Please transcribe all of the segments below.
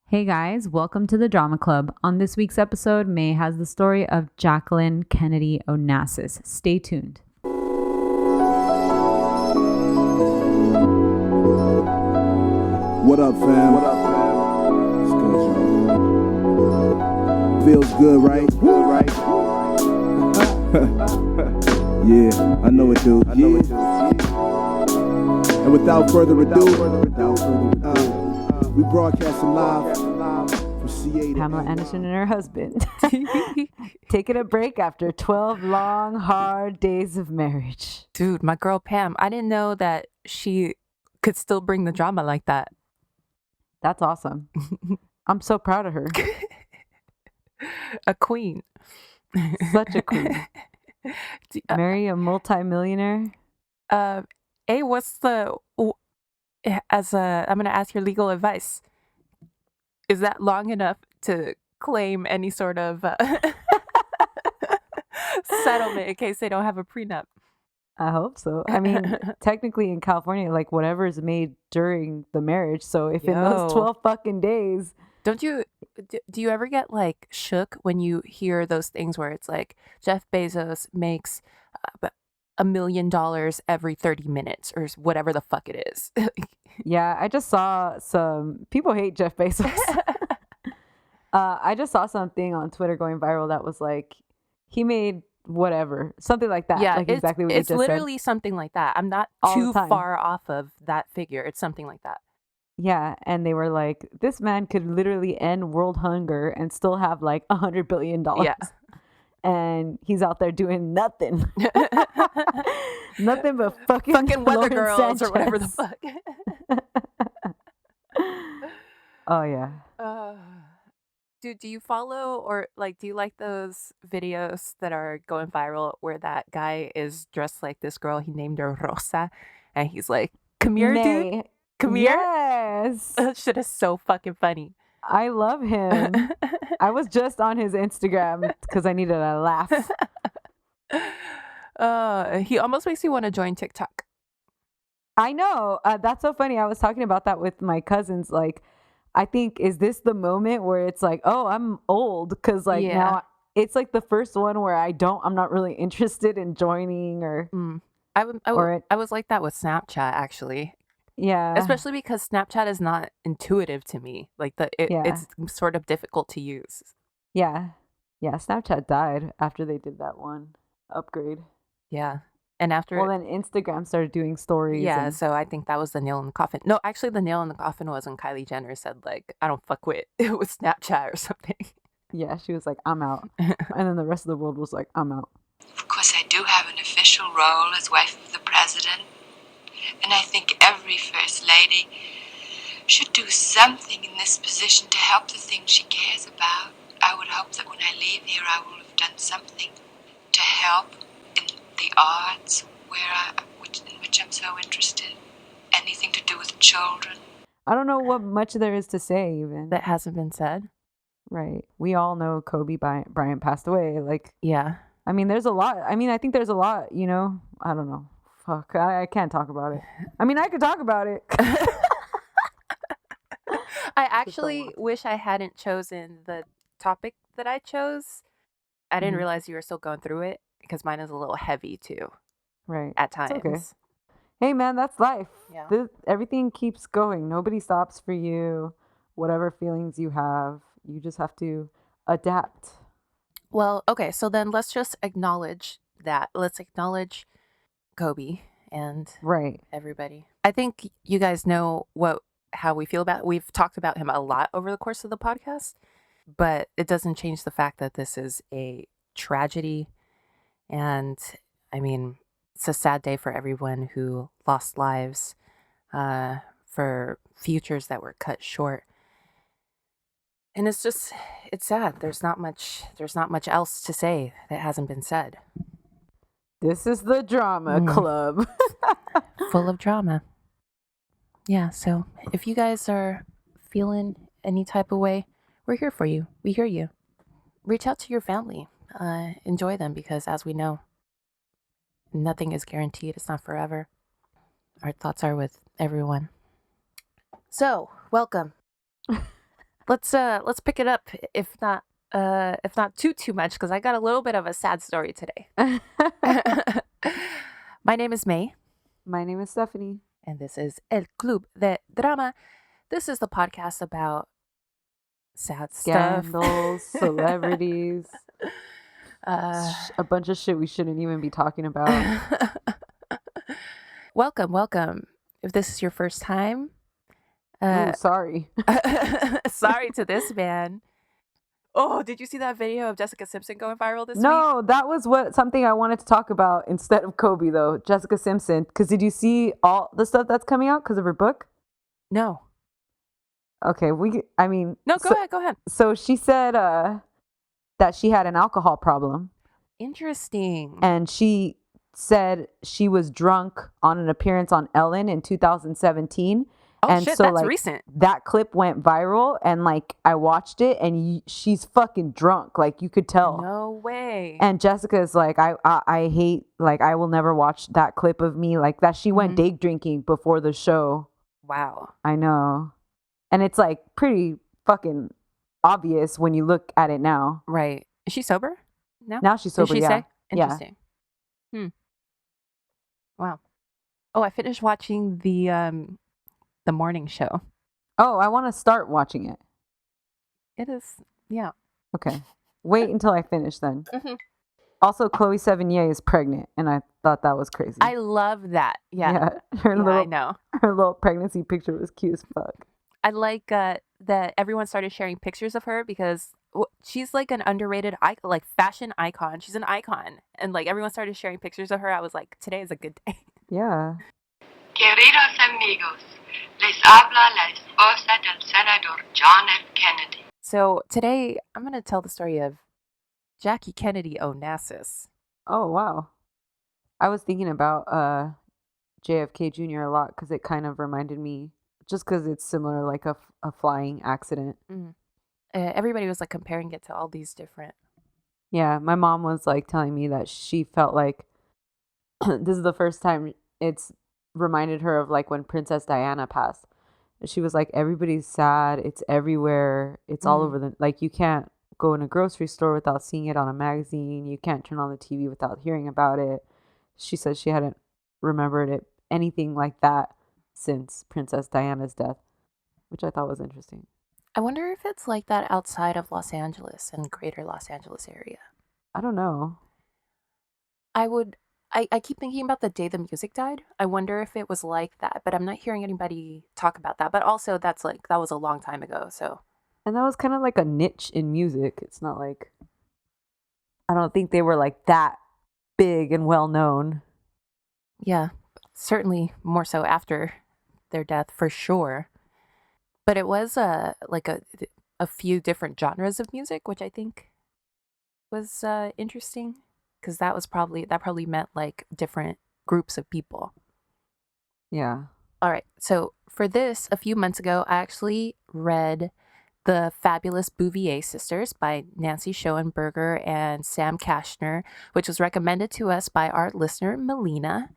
Hey guys, welcome to the Drama Club. On this week's episode, May has the story of Jacqueline Kennedy Onassis. Stay tuned. What up, fam? It's good, y'all. Feels good, right? Yeah, I know it, dude. And without further ado, we broadcasting live from CA. Pamela Anderson and her husband taking a break after 12 long, hard days of marriage. Dude, my girl Pam, I didn't know that she could still bring the drama like that. That's awesome. I'm so proud of her. A queen. Such a queen. Marry a multimillionaire. I'm gonna ask your legal advice. Is that long enough to claim any sort of settlement in case they don't have a prenup? I hope so. I mean, technically in California, like whatever is made during the marriage. So if in those 12 fucking days. Do you ever get like shook when you hear those things where it's like Jeff Bezos makes $1 million every 30 minutes or whatever the fuck it is? Yeah, I just saw some people hate Jeff Bezos. I just saw something on Twitter going viral that was like he made whatever, something like that. Yeah, like exactly what you it's just literally something like that. I'm not too far off of that figure. It's something like that. Yeah, and they were like, this man could literally end world hunger and still have like $100 billion. Yeah. And he's out there doing nothing. Nothing but fucking weather Lauren girls Sanchez. or whatever the fuck. Oh, yeah. Dude, do you follow or like, do you like those videos that are going viral where that guy is dressed like this girl? He named her Rosa. And he's like, come here, dude. Come here. Yes. That shit is so fucking funny. I love him. I was just on his Instagram because I needed a laugh. He almost makes me want to join TikTok. I know. That's so funny. I was talking about that with my cousins. Like, I think, is this the moment where it's like, oh, I'm old? Because like now it's like the first one where I'm not really interested in joining or. I was like that with Snapchat, actually. Yeah. Especially because Snapchat is not intuitive to me. Like it's sort of difficult to use. Yeah. Yeah. Snapchat died after they did that one upgrade. Yeah. And after. Well, then Instagram started doing stories. Yeah. So I think that was the nail in the coffin. No, actually, the nail in the coffin was when Kylie Jenner said, like, I don't fuck with Snapchat or something. Yeah. She was like, I'm out. And then the rest of the world was like, I'm out. Of course, I do have an official role as wife of the president. And I think every First Lady should do something in this position to help the things she cares about. I would hope that when I leave here, I will have done something to help in the arts, in which I'm so interested. Anything to do with children. I don't know what much there is to say, even. That hasn't been said. Right. We all know Kobe Bryant passed away. Like, yeah. I mean, there's a lot. I mean, I think there's a lot, you know? I don't know. Fuck, I can't talk about it. I mean, I could talk about it. I actually wish I hadn't chosen the topic that I chose. I didn't realize you were still going through it because mine is a little heavy too. Right. At times. It's okay. Hey, man, that's life. Yeah. Everything keeps going. Nobody stops for you. Whatever feelings you have, you just have to adapt. Well, okay, so then let's just acknowledge that. Let's acknowledge Kobe and everybody. I think you guys know how we feel about it. We've talked about him a lot over the course of the podcast, but it doesn't change the fact that this is a tragedy. And I mean, it's a sad day for everyone who lost lives, for futures that were cut short. And it's sad. There's not much else to say that hasn't been said. This is the Drama Club. Full of drama. Yeah, so if you guys are feeling any type of way, we're here for you. We hear you. Reach out to your family. Enjoy them because, as we know, nothing is guaranteed. It's not forever. Our thoughts are with everyone. So, welcome. let's pick it up, if not too much, because I got a little bit of a sad story today. My name is May. My name is Stephanie. And this is El Club de Drama. This is the podcast about sad scandals, stuff. celebrities, a bunch of shit we shouldn't even be talking about. Welcome. If this is your first time, sorry. Sorry to this man. Oh, did you see that video of Jessica Simpson going viral this week? No, that was something I wanted to talk about instead of Kobe, though. Jessica Simpson. Because did you see all the stuff that's coming out because of her book? No. Okay, No, go ahead. So she said that she had an alcohol problem. Interesting. And she said she was drunk on an appearance on Ellen in 2017. Oh, and shit, so, that's recent. That clip went viral, and I watched it, and she's fucking drunk. You could tell. No way. And Jessica's I hate, I will never watch that clip of me that she went day drinking before the show. Wow. I know. And it's pretty fucking obvious when you look at it now. Right. Is she sober? No. Now she's sober. Did she say? Interesting. Yeah. Wow. Oh, I finished watching the morning show. Oh, I want to start watching it. It is, yeah. Okay. Wait until I finish then. Also, Chloe Sevigny is pregnant, and I thought that was crazy. I love that. Yeah. I know. Her little pregnancy picture was cute as fuck. I like that everyone started sharing pictures of her because she's an underrated fashion icon. She's an icon. And everyone started sharing pictures of her. I was like, today is a good day. Yeah. Queridos amigos, les habla la esposa del senador John F. Kennedy. So today I'm going to tell the story of Jackie Kennedy Onassis. Oh, wow. I was thinking about JFK Jr. a lot because it kind of reminded me, just because it's similar, a flying accident. Mm. Everybody was comparing it to all these different. Yeah, my mom was telling me that she felt like this is the first time it's reminded her of when Princess Diana passed. She was like, everybody's sad. It's everywhere. It's all over you can't go in a grocery store without seeing it on a magazine. You can't turn on the TV without hearing about it. She said she hadn't remembered anything like that since Princess Diana's death, which I thought was interesting. I wonder if it's like that outside of Los Angeles and greater Los Angeles area. I don't know. I keep thinking about the day the music died. I wonder if it was like that, but I'm not hearing anybody talk about that. But also that was a long time ago, so. And that was kind of a niche in music. It's not I don't think they were that big and well known. Yeah, certainly more so after their death, for sure. But it was a few different genres of music, which I think was interesting. Because that probably meant different groups of people. Yeah. All right. So for this, a few months ago, I actually read The Fabulous Bouvier Sisters by Nancy Schoenberger and Sam Kashner, which was recommended to us by our listener, Melina.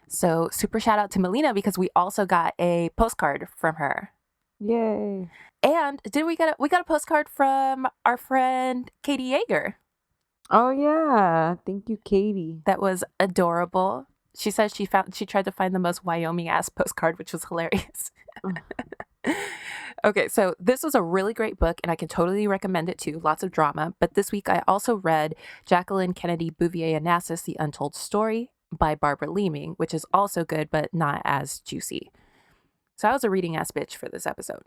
So super shout out to Melina because we also got a postcard from her. Yay. And we got a postcard from our friend Katie Yeager. Oh yeah, thank you, Katie. That was adorable. She said she tried to find the most Wyoming ass postcard, which was hilarious. Okay, so this was a really great book, and I can totally recommend it too. Lots of drama. But this week I also read Jacqueline Kennedy Onassis, The Untold Story by Barbara Leeming, which is also good, but not as juicy. So I was a reading ass bitch for this episode.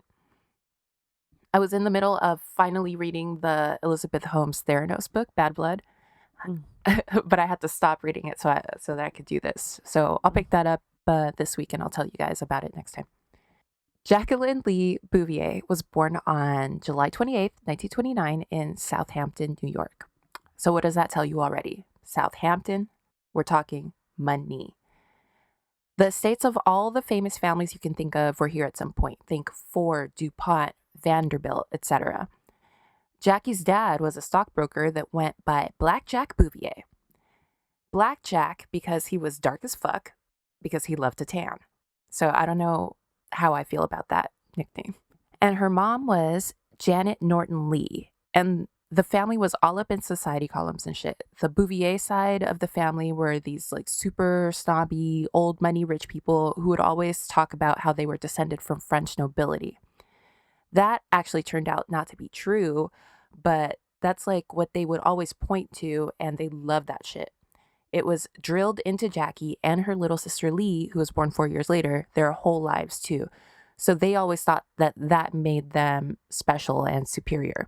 I was in the middle of finally reading the Elizabeth Holmes Theranos book, Bad Blood, but I had to stop reading it so that I could do this. So I'll pick that up this week, and I'll tell you guys about it next time. Jacqueline Lee Bouvier was born on July 28th, 1929 in Southampton, New York. So what does that tell you already? Southampton, we're talking money. The estates of all the famous families you can think of were here at some point. Think Ford, DuPont, Vanderbilt, etc. Jackie's dad was a stockbroker that went by Black Jack Bouvier. Black Jack because he was dark as fuck, because he loved to tan. So I don't know how I feel about that nickname. And her mom was Janet Norton Lee. And the family was all up in society columns and shit. The Bouvier side of the family were these like super snobby, old money rich people who would always talk about how they were descended from French nobility. That actually turned out not to be true, but that's like what they would always point to, and they loved that shit. It was drilled into Jackie and her little sister Lee, who was born 4 years later, their whole lives too. So they always thought that that made them special and superior.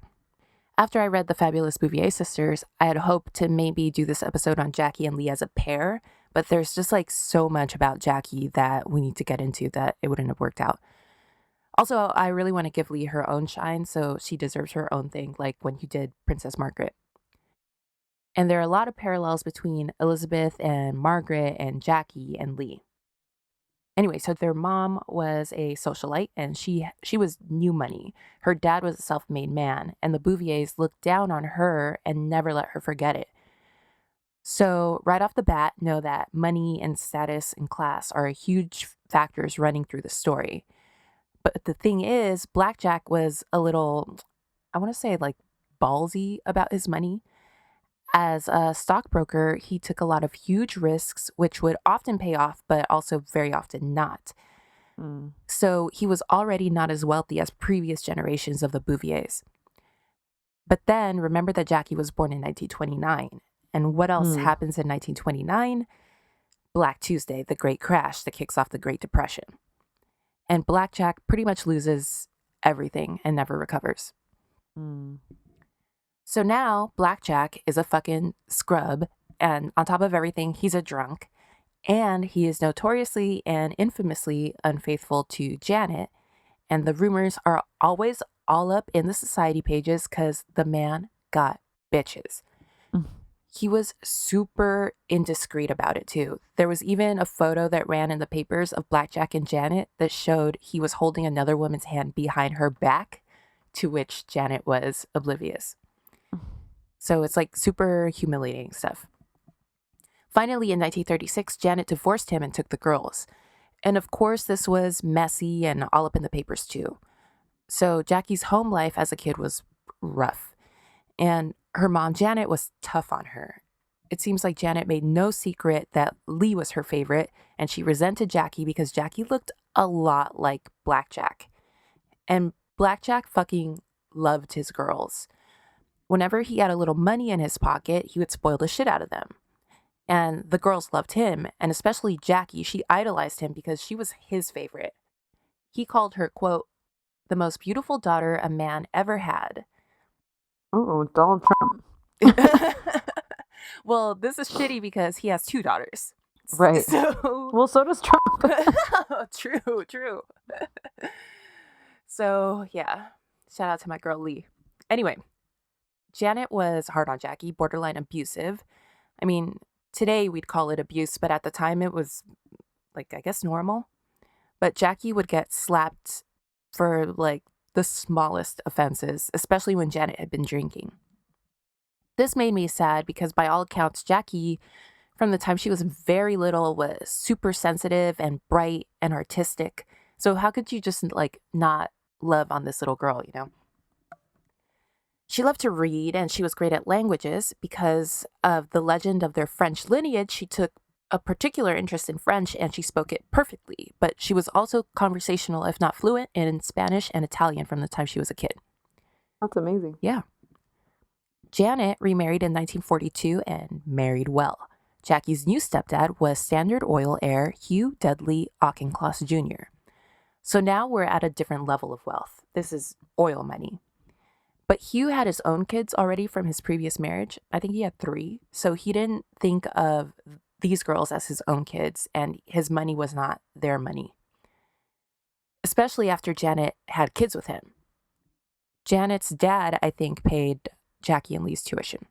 After I read The Fabulous Bouvier Sisters, I had hoped to maybe do this episode on Jackie and Lee as a pair, but there's just like so much about Jackie that we need to get into that it wouldn't have worked out. Also, I really want to give Lee her own shine, so she deserves her own thing, like when you did Princess Margaret. And there are a lot of parallels between Elizabeth and Margaret and Jackie and Lee. Anyway, so their mom was a socialite and she was new money. Her dad was a self-made man, and the Bouviers looked down on her and never let her forget it. So right off the bat, know that money and status and class are huge factors running through the story. But the thing is, Blackjack was a little, I want to say like ballsy about his money. As a stockbroker, he took a lot of huge risks, which would often pay off, but also very often not. So he was already not as wealthy as previous generations of the Bouviers. But then remember that Jackie was born in 1929. And what else happens in 1929? Black Tuesday, the Great Crash that kicks off the Great Depression. And Blackjack pretty much loses everything and never recovers. So now Blackjack is a fucking scrub, and on top of everything, he's a drunk, and he is notoriously and infamously unfaithful to Janet, and the rumors are always all up in the society pages because the man got bitches. He was super indiscreet about it too. There was even a photo that ran in the papers of Blackjack and Janet that showed he was holding another woman's hand behind her back, to which Janet was oblivious. So it's like super humiliating stuff. Finally, in 1936, Janet divorced him and took the girls. And of course, this was messy and all up in the papers too. So Jackie's home life as a kid was rough. And her mom, Janet, was tough on her. It seems like Janet made no secret that Lee was her favorite, and she resented Jackie because Jackie looked a lot like Blackjack. And Blackjack fucking loved his girls. Whenever he had a little money in his pocket, he would spoil the shit out of them. And the girls loved him, and especially Jackie. She idolized him because she was his favorite. He called her, quote, the most beautiful daughter a man ever had. Oh, Donald Trump. Well, this is shitty because he has 2 daughters. Right. Well, so does Trump. True. So, yeah. Shout out to my girl Lee. Anyway, Janet was hard on Jackie, borderline abusive. I mean, today we'd call it abuse, but at the time it was, like, I guess normal. But Jackie would get slapped for, like, the smallest offenses, especially when Janet had been drinking. This made me sad because by all accounts, Jackie, from the time she was very little, was super sensitive and bright and artistic. So how could you just, like, not love on this little girl, you know? She loved to read, and she was great at languages. Because of the legend of their French lineage, she took a particular interest in French, and she spoke it perfectly. But she was also conversational, if not fluent, in Spanish and Italian from the time she was a kid. That's amazing. Yeah. Janet remarried in 1942 and married well. Jackie's new stepdad was Standard Oil heir Hugh Dudley Auchincloss Jr. So now we're at a different level of wealth. This is oil money. But Hugh had his own kids already from his previous marriage. I think he had 3. So he didn't think of these girls as his own kids, and his money was not their money. Especially after Janet had kids with him. Janet's dad, I think, paid Jackie and Lee's tuition.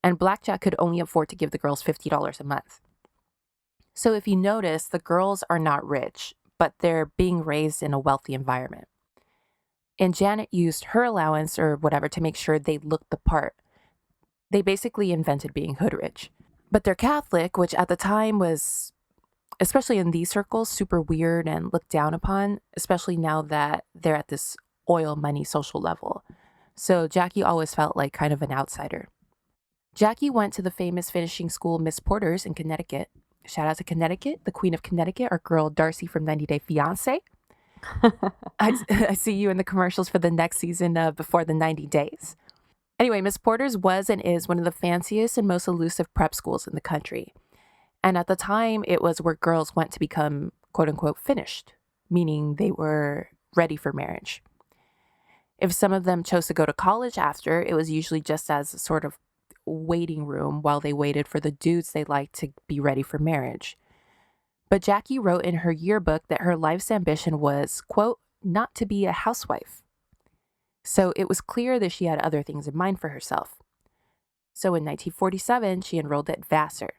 And Blackjack could only afford to give the girls $50 a month. So if you notice, the girls are not rich, but they're being raised in a wealthy environment. And Janet used her allowance or whatever to make sure they looked the part. They basically invented being hood rich. But they're Catholic, which at the time was, especially in these circles, super weird and looked down upon, especially now that they're at this oil money social level. So Jackie always felt like kind of an outsider. Jackie went to the famous finishing school Miss Porter's in Connecticut. Shout out to Connecticut, the Queen of Connecticut, our girl Darcy from 90 Day Fiancé. I see you in the commercials for the next season of Before the 90 Days. Anyway, Miss Porter's was and is one of the fanciest and most elusive prep schools in the country. And at the time, it was where girls went to become, quote unquote, finished, meaning they were ready for marriage. If some of them chose to go to college after, it was usually just as a sort of waiting room while they waited for the dudes they liked to be ready for marriage. But Jackie wrote in her yearbook that her life's ambition was, quote, not to be a housewife. So it was clear that she had other things in mind for herself. So in 1947, she enrolled at Vassar.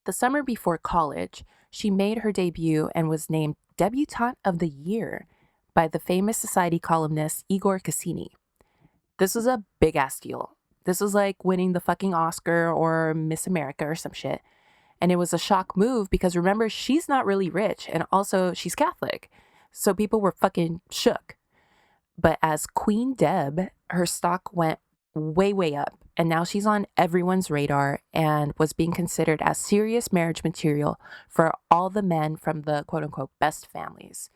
The summer before college, she made her debut and was named Debutante of the Year by the famous Society columnist Igor Cassini. This was a big-ass deal. This was like winning the fucking Oscar or Miss America or some shit. And it was a shock move because remember, she's not really rich and also she's Catholic. So people were fucking shook. But as Queen Deb, her stock went way, way up. And now she's on everyone's radar and was being considered as serious marriage material for all the men from the quote unquote best families.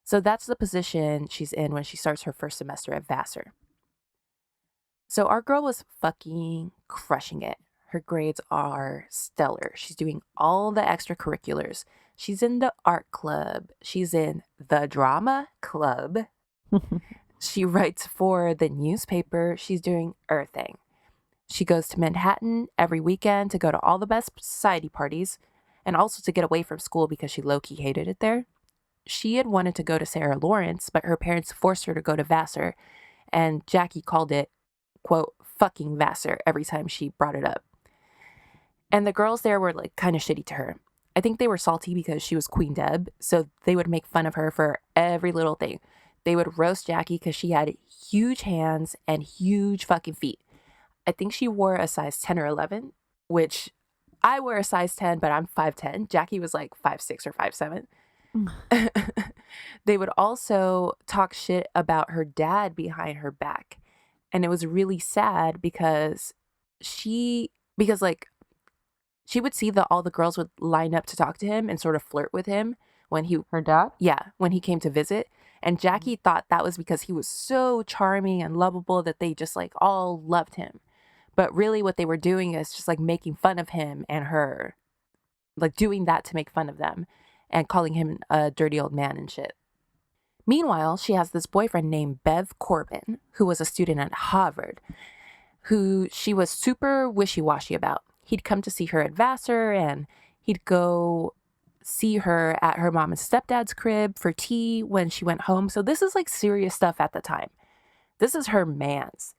So that's the position she's in when she starts her first semester at Vassar. So our girl was fucking crushing it. Her grades are stellar. She's doing all the extracurriculars. She's in the art club. She's in the drama club. She writes for the newspaper. She's doing everything. She goes to Manhattan every weekend to go to all the best society parties and also to get away from school because she low-key hated it there. She had wanted to go to Sarah Lawrence, but her parents forced her to go to Vassar, and Jackie called it, quote, fucking Vassar every time she brought it up. And the girls there were like kind of shitty to her. I think they were salty because she was Queen Deb, so they would make fun of her for every little thing. They would roast Jackie because she had huge hands and huge fucking feet. I think she wore a size 10 or 11, which I wear a size 10, but I'm 5'10". Jackie was like 5'6" or 5'7". They would also talk shit about her dad behind her back. And it was really sad because she would see that all the girls would line up to talk to him and sort of flirt with him when her dad? Yeah, when he came to visit. And Jackie thought that was because he was so charming and lovable that they just like all loved him. But really what they were doing is just like making fun of him and her, like doing that to make fun of them and calling him a dirty old man and shit. Meanwhile, she has this boyfriend named Bev Corbin, who was a student at Harvard, who she was super wishy-washy about. He'd come to see her at Vassar and he'd go see her at her mom and stepdad's crib for tea when she went home. So this is like serious stuff at the time. This is her man's.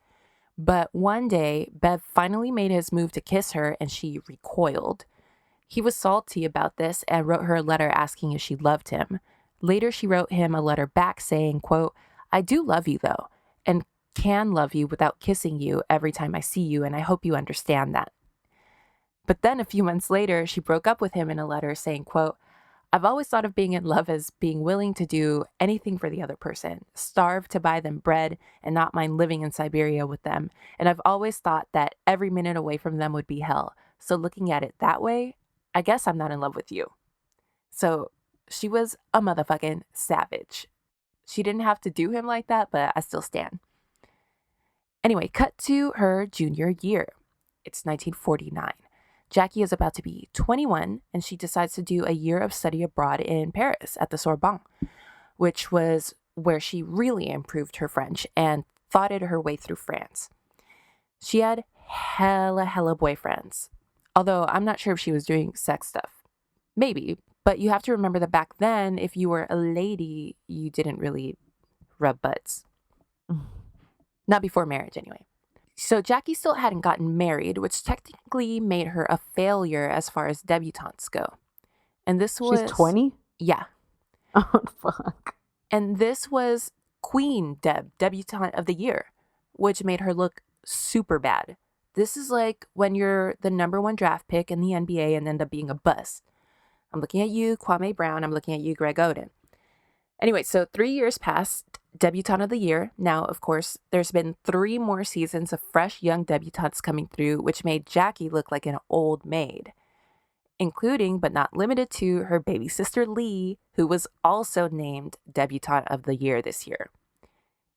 But one day, Bev finally made his move to kiss her and she recoiled. He was salty about this and wrote her a letter asking if she loved him. Later, she wrote him a letter back saying, quote, I do love you though, and can love you without kissing you every time I see you, and I hope you understand that. But then a few months later, she broke up with him in a letter saying, quote, I've always thought of being in love as being willing to do anything for the other person, starve to buy them bread and not mind living in Siberia with them. And I've always thought that every minute away from them would be hell. So looking at it that way, I guess I'm not in love with you. So she was a motherfucking savage. She didn't have to do him like that, but I still stand. Anyway, cut to her junior year. It's 1949. Jackie is about to be 21, and she decides to do a year of study abroad in Paris at the Sorbonne, which was where she really improved her French and thoughted her way through France. She had hella boyfriends, although I'm not sure if she was doing sex stuff. Maybe, but you have to remember that back then, if you were a lady, you didn't really rub butts. Not before marriage, anyway. So Jackie still hadn't gotten married, which technically made her a failure as far as debutantes go. And this was... She's 20? Yeah. Oh, fuck. And this was Queen Deb, Debutante of the Year, which made her look super bad. This is like when you're the number one draft pick in the NBA and end up being a bust. I'm looking at you, Kwame Brown. I'm looking at you, Greg Oden. Anyway, so 3 years passed Debutante of the Year. Now, of course, there's been 3 more seasons of fresh young debutantes coming through, which made Jackie look like an old maid, including but not limited to her baby sister Lee, who was also named Debutante of the Year this year.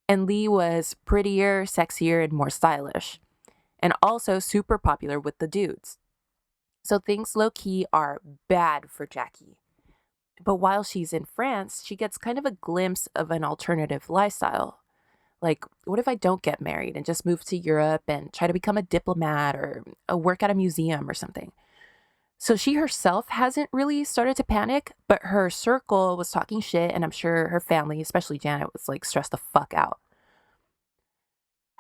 And Lee was prettier, sexier, and more stylish, and also super popular with the dudes. So things low-key are bad for Jackie. But while she's in France, she gets kind of a glimpse of an alternative lifestyle. Like, what if I don't get married and just move to Europe and try to become a diplomat or work at a museum or something? So she herself hasn't really started to panic, but her circle was talking shit, and I'm sure her family, especially Janet, was like stressed the fuck out.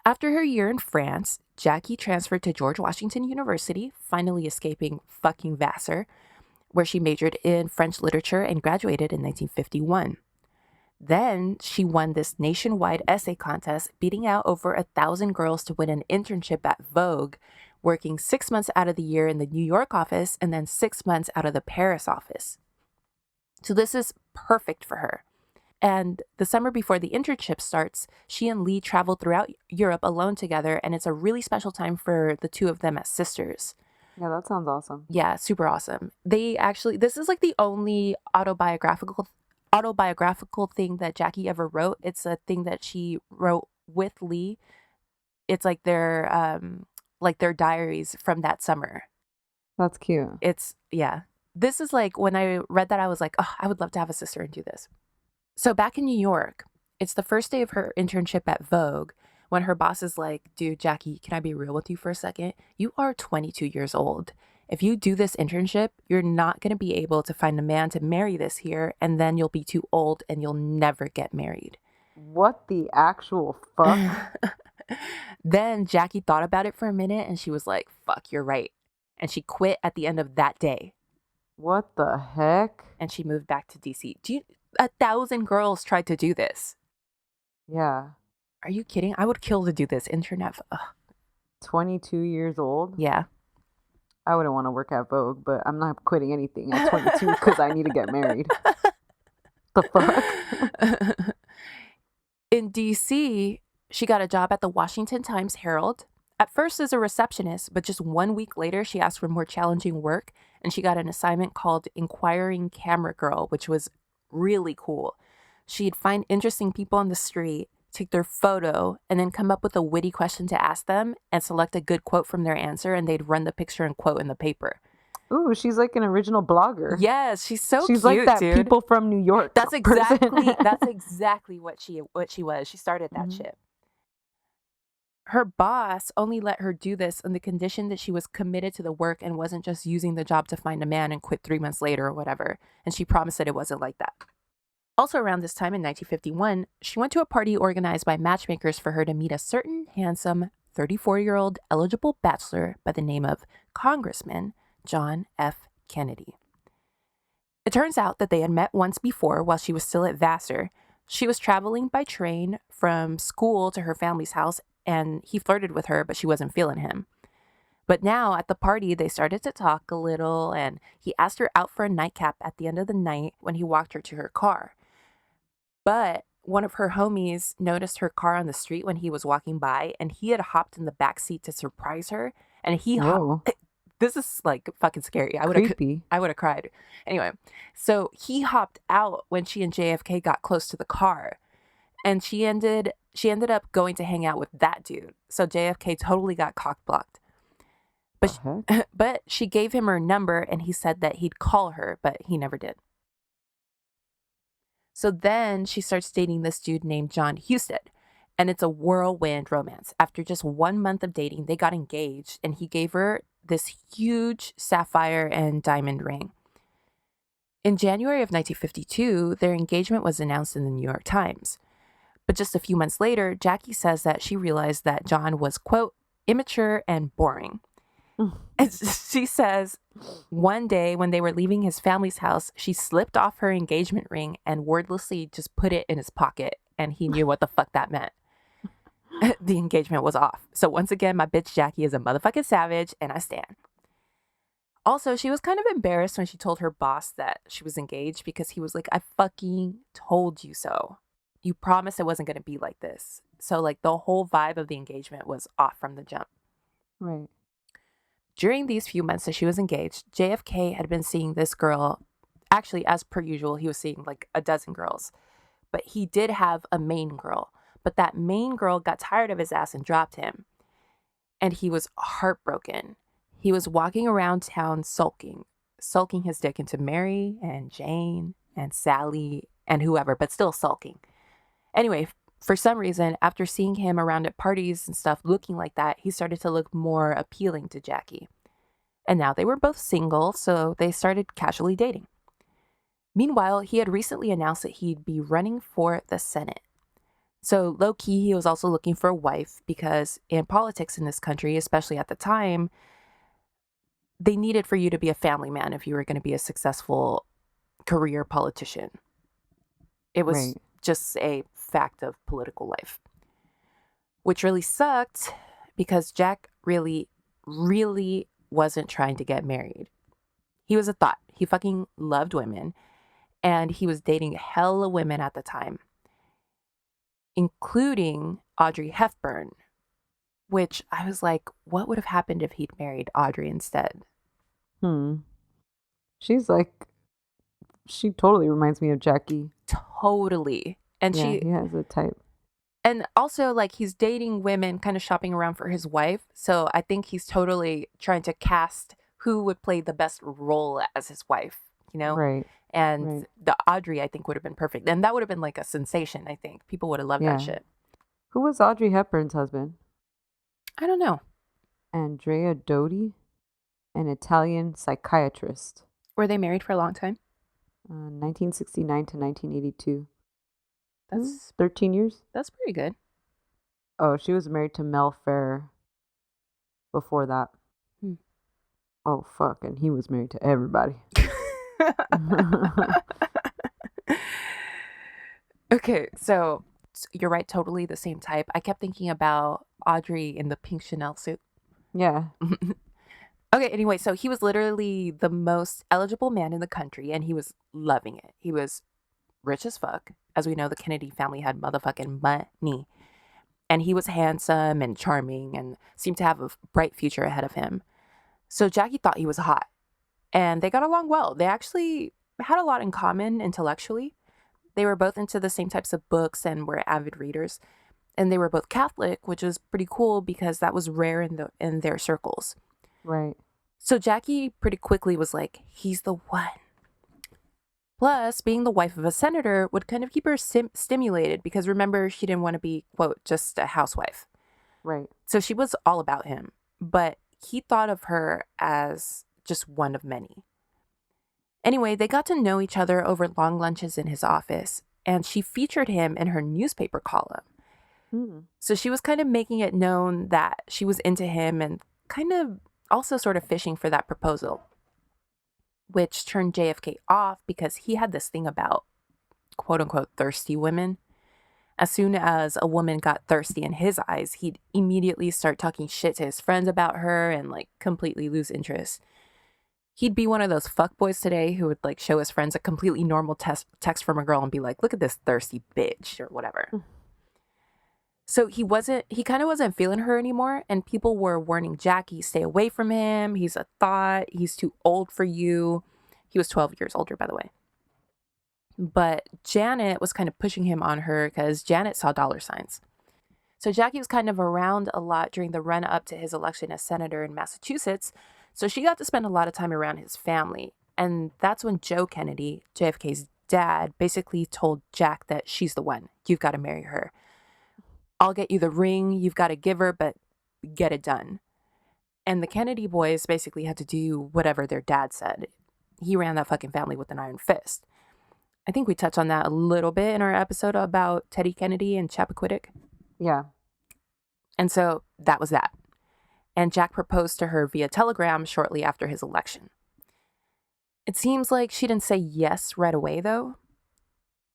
After her year in France, Jackie transferred to George Washington University, finally escaping fucking Vassar, where she majored in French literature and graduated in 1951. Then she won this nationwide essay contest, beating out over 1,000 girls to win an internship at Vogue, working 6 months out of the year in the New York office and then 6 months out of the Paris office. So this is perfect for her. And the summer before the internship starts, she and Lee travel throughout Europe alone together, and it's a really special time for the two of them as sisters. Yeah, that sounds awesome. Yeah, super awesome. This is like the only autobiographical thing that Jackie ever wrote. It's a thing that she wrote with Lee. It's like their diaries from that summer. That's cute. This is like, when I read that, I was like, oh, I would love to have a sister and do this. So back in New York, it's the first day of her internship at Vogue when her boss is like, dude, Jackie, can I be real with you for a second? You are 22 years old. If you do this internship, you're not going to be able to find a man to marry this year, and then you'll be too old and you'll never get married. What the actual fuck? Then Jackie thought about it for a minute and she was like, fuck, you're right. And she quit at the end of that day. What the heck? And she moved back to DC. 1,000 girls tried to do this. Yeah. Are you kidding? I would kill to do this internet. 22 years old? Yeah. I wouldn't want to work at Vogue, but I'm not quitting anything at 22 because I need to get married. The fuck? In DC, she got a job at the Washington Times-Herald. At first as a receptionist, but just 1 week later, she asked for more challenging work, and she got an assignment called Inquiring Camera Girl, which was really cool. She'd find interesting people on the street, take their photo, and then come up with a witty question to ask them and select a good quote from their answer, and they'd run the picture and quote in the paper. Ooh, she's like an original blogger. Yes, she's so she's cute, like that dude. People from New York. That's exactly what she was. She started that shit. Her boss only let her do this on the condition that she was committed to the work and wasn't just using the job to find a man and quit 3 months later or whatever. And she promised that it wasn't like that. Also around this time in 1951, she went to a party organized by matchmakers for her to meet a certain handsome 34-year-old eligible bachelor by the name of Congressman John F. Kennedy. It turns out that they had met once before while she was still at Vassar. She was traveling by train from school to her family's house, and he flirted with her, but she wasn't feeling him. But now at the party, they started to talk a little, and he asked her out for a nightcap at the end of the night when he walked her to her car. But one of her homies noticed her car on the street when he was walking by, and he had hopped in the back seat to surprise her. And he this is like fucking scary. I would have cried. Anyway, so he hopped out when she and JFK got close to the car, and she ended up going to hang out with that dude. So JFK totally got cock blocked. But she gave him her number, and he said that he'd call her, but he never did. So then she starts dating this dude named John Husted, and it's a whirlwind romance. After just 1 month of dating, they got engaged, and he gave her this huge sapphire and diamond ring. In January of 1952, their engagement was announced in the New York Times. But just a few months later, Jackie says that she realized that John was, quote, immature and boring. And she says one day when they were leaving his family's house, she slipped off her engagement ring and wordlessly just put it in his pocket, and he knew what the fuck that meant. The engagement was off. So once again, my bitch Jackie is a motherfucking savage, and I stand. Also, she was kind of embarrassed when she told her boss that she was engaged because he was like, I fucking told you so. You promised it wasn't going to be like this. So, like, the whole vibe of the engagement was off from the jump. Right. During these few months that she was engaged, JFK had been seeing this girl. Actually, as per usual, he was seeing like a dozen girls. But he did have a main girl. But that main girl got tired of his ass and dropped him. And he was heartbroken. He was walking around town sulking his dick into Mary and Jane and Sally and whoever, but still sulking. Anyway, for some reason, after seeing him around at parties and stuff looking like that, he started to look more appealing to Jackie. And now they were both single, so they started casually dating. Meanwhile, he had recently announced that he'd be running for the Senate. So low-key, he was also looking for a wife because in politics in this country, especially at the time, they needed for you to be a family man if you were going to be a successful career politician. It was just a fact of political life, which really sucked because Jack really, really wasn't trying to get married. He was a thought. He fucking loved women, and he was dating hella women at the time, including Audrey Hepburn, which I was like, what would have happened if he'd married Audrey instead? She totally reminds me of Jackie. Totally. And yeah, he has a type. And also, like, he's dating women, kind of shopping around for his wife. So I think he's totally trying to cast who would play the best role as his wife, you know? Right. And the Audrey, I think, would have been perfect. And that would have been like a sensation, I think. People would have loved that shit. Who was Audrey Hepburn's husband? I don't know. Andrea Doty, an Italian psychiatrist. Were they married for a long time? 1969 to 1982. That's 13 years. That's pretty good. Oh, she was married to Mel Ferrer before that. Oh, fuck. And he was married to everybody. Okay, so you're right, totally the same type. I kept thinking about Audrey in the pink Chanel suit. Yeah. Okay, anyway, so he was literally the most eligible man in the country, and he was loving it. He was rich as fuck. As we know, the Kennedy family had motherfucking money. And he was handsome and charming and seemed to have a bright future ahead of him. So Jackie thought he was hot. And they got along well. They actually had a lot in common intellectually. They were both into the same types of books and were avid readers. And they were both Catholic, which was pretty cool because that was rare in their circles. Right. So Jackie pretty quickly was like, he's the one. Plus, being the wife of a senator would kind of keep her stimulated because remember, she didn't want to be, quote, just a housewife. Right. So she was all about him. But he thought of her as just one of many. Anyway, they got to know each other over long lunches in his office, and she featured him in her newspaper column. So she was kind of making it known that she was into him and kind of also sort of fishing for that proposal, which turned JFK off because he had this thing about quote unquote thirsty women. As soon as a woman got thirsty in his eyes, he'd immediately start talking shit to his friends about her and like completely lose interest. He'd be one of those fuckboys today who would like show his friends a completely normal text from a girl and be like, look at this thirsty bitch or whatever. So he kind of wasn't feeling her anymore. And people were warning Jackie, stay away from him. He's a thought. He's too old for you. He was 12 years older, by the way. But Janet was kind of pushing him on her because Janet saw dollar signs. So Jackie was kind of around a lot during the run up to his election as senator in Massachusetts. So she got to spend a lot of time around his family. And that's when Joe Kennedy, JFK's dad, basically told Jack that she's the one. You've got to marry her. I'll get you the ring. You've got to give her, but get it done. And the Kennedy boys basically had to do whatever their dad said. He ran that fucking family with an iron fist. I think we touched on that a little bit in our episode about Teddy Kennedy and Chappaquiddick. Yeah. And so that was that. And Jack proposed to her via telegram shortly after his election. It seems like she didn't say yes right away, though.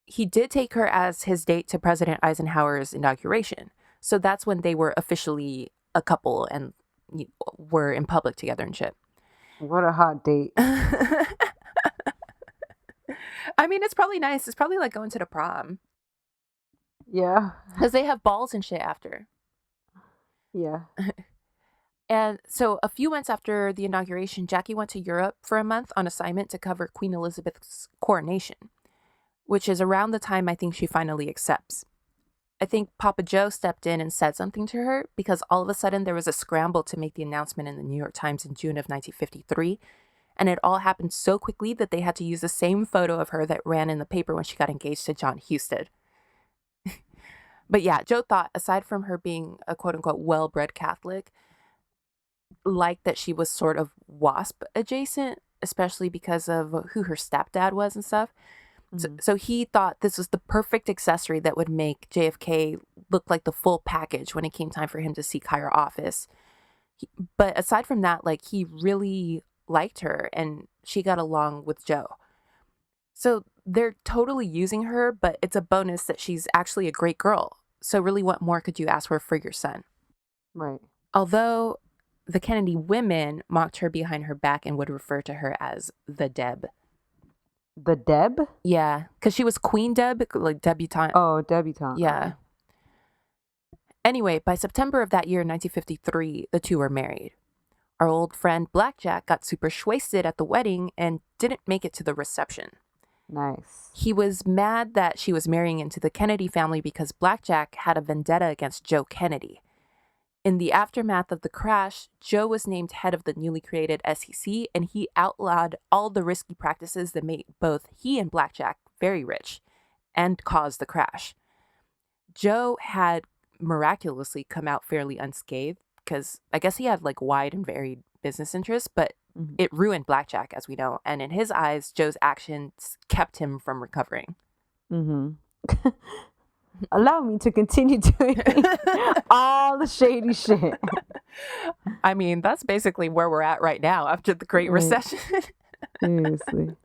He did take her as his date to President Eisenhower's inauguration. So that's when they were officially a couple and were in public together and shit. What a hot date. I mean, it's probably nice. It's probably like going to the prom. Yeah. Because they have balls and shit after. Yeah. And so a few months after the inauguration, Jackie went to Europe for a month on assignment to cover Queen Elizabeth's coronation, which is around the time I think she finally accepts. I think Papa Joe stepped in and said something to her because all of a sudden there was a scramble to make the announcement in the New York Times in June of 1953. And it all happened so quickly that they had to use the same photo of her that ran in the paper when she got engaged to John Husted. But yeah, Joe thought, aside from her being a quote-unquote well-bred Catholic, like that she was sort of WASP adjacent, especially because of who her stepdad was and stuff. So he thought this was the perfect accessory that would make JFK look like the full package when it came time for him to seek higher office. But aside from that, like, he really liked her and she got along with Joe. So they're totally using her, but it's a bonus that she's actually a great girl. So really, what more could you ask for your son? Right. Although the Kennedy women mocked her behind her back and would refer to her as the Deb. The Deb? Yeah, because she was Queen Deb, like debutante. Oh, debutante. Yeah. Anyway, by September of that year, 1953, the two were married. Our old friend Blackjack got super shwasted at the wedding and didn't make it to the reception. Nice. He was mad that she was marrying into the Kennedy family because Blackjack had a vendetta against Joe Kennedy. In the aftermath of the crash, Joe was named head of the newly created SEC, and he outlawed all the risky practices that made both he and Blackjack very rich and caused the crash. Joe had miraculously come out fairly unscathed because I guess he had like wide and varied business interests, but it ruined Blackjack, as we know. And in his eyes, Joe's actions kept him from recovering. Allow me to continue doing all the shady shit. I mean, that's basically where we're at right now after the Great Recession. Seriously.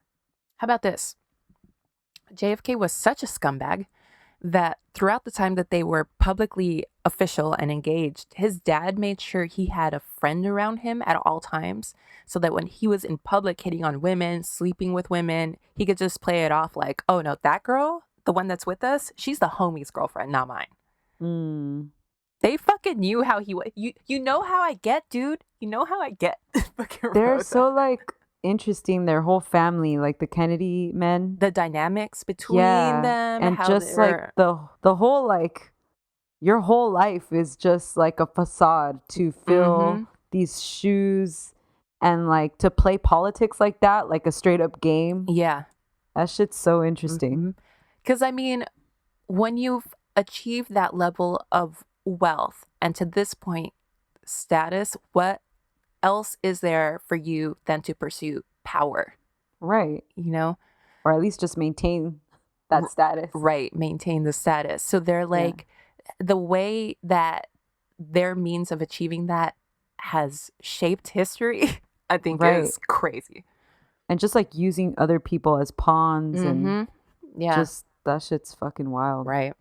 How about this? JFK was such a scumbag that throughout the time that they were publicly official and engaged, his dad made sure he had a friend around him at all times so that when he was in public hitting on women, sleeping with women, he could just play it off like, oh no, that girl, the one that's with us, she's the homie's girlfriend, not mine. They fucking knew how he was. You know how I get, dude. You know how I get. They're so like interesting, their whole family, like the Kennedy men, the dynamics between them, and how just like the whole, like, your whole life is just like a facade to fill these shoes and like to play politics like that, like a straight up game. Yeah, that shit's so interesting. Because I mean, when you've achieved that level of wealth and to this point status, what else is there for you than to pursue power? Right. You know? Or at least just maintain that status. Right. Maintain the status. So they're like, the way that their means of achieving that has shaped history, I think is crazy. And just like using other people as pawns and just that shit's fucking wild. Right.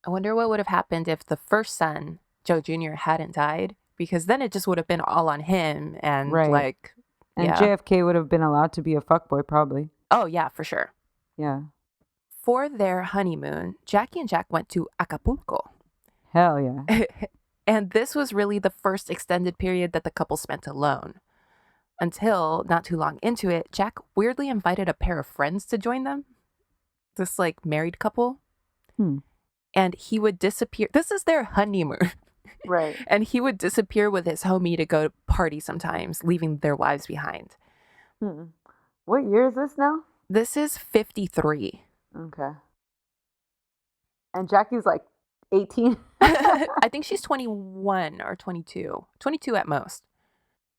I wonder what would have happened if the first son, Joe Jr., hadn't died, because then it just would have been all on him and like... And JFK would have been allowed to be a fuckboy probably. Oh, yeah, for sure. Yeah. For their honeymoon, Jackie and Jack went to Acapulco. Hell yeah. And this was really the first extended period that the couple spent alone. Until, not too long into it, Jack weirdly invited a pair of friends to join them. This, like, married couple. And he would disappear. This is their honeymoon. Right. And he would disappear with his homie to go party sometimes, leaving their wives behind. What year is this now? This is 53. Okay. And Jackie's like 18? I think she's 21 or 22. 22 at most.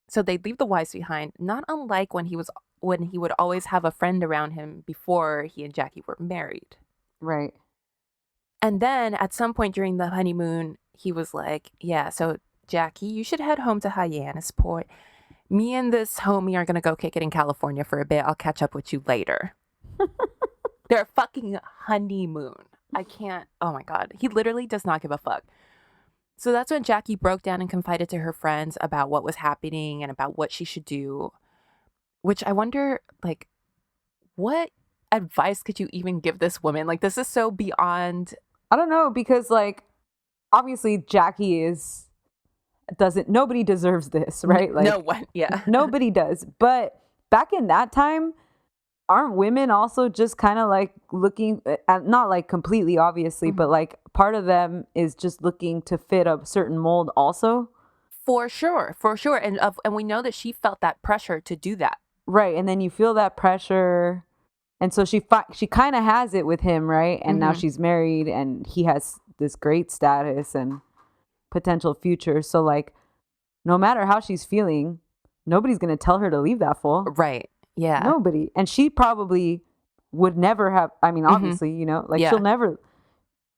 So they'd leave the wives behind, not unlike when he would always have a friend around him before he and Jackie were married. Right. And then at some point during the honeymoon, he was like, yeah, so Jackie, you should head home to Hyannisport. Me and this homie are going to go kick it in California for a bit. I'll catch up with you later. Their fucking honeymoon. I can't. Oh my God. He literally does not give a fuck. So that's when Jackie broke down and confided to her friends about what was happening and about what she should do. Which I wonder, like, what advice could you even give this woman? Like, this is so beyond. I don't know, because like obviously Jackie nobody deserves this, right? Like no one, yeah. Nobody does. But back in that time, aren't women also just kind of like looking at, not like completely obviously, but like part of them is just looking to fit a certain mold also? For sure. And we know that she felt that pressure to do that. Right. And then you feel that pressure. And so she kind of has it with him, right? And now she's married and he has this great status and potential future. So like, no matter how she's feeling, nobody's going to tell her to leave that fool. Right. Yeah. Nobody. And she probably would never have, I mean, obviously, you know, like she'll never,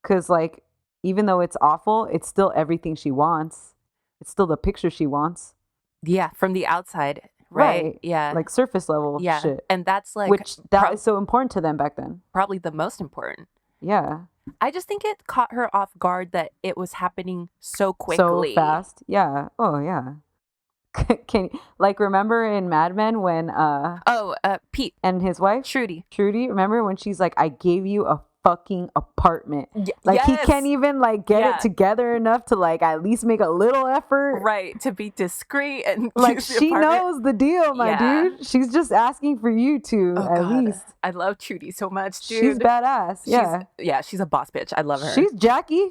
because like, even though it's awful, it's still everything she wants. It's still the picture she wants. Yeah. From the outside. Right. Yeah. Like surface level shit. And that's like, which that is so important to them back then. Probably the most important. Yeah. I just think it caught her off guard that it was happening so quickly. So fast. Yeah. Oh, yeah. Can like remember in Mad Men when Pete and his wife Trudy, remember when she's like, I gave you a fucking apartment. Like he can't even like get it together enough to like at least make a little effort, right, to be discreet and like she knows the deal, my dude. She's just asking for you to least. I love Trudy so much, dude. She's badass. She's a boss bitch. I love her. She's Jackie.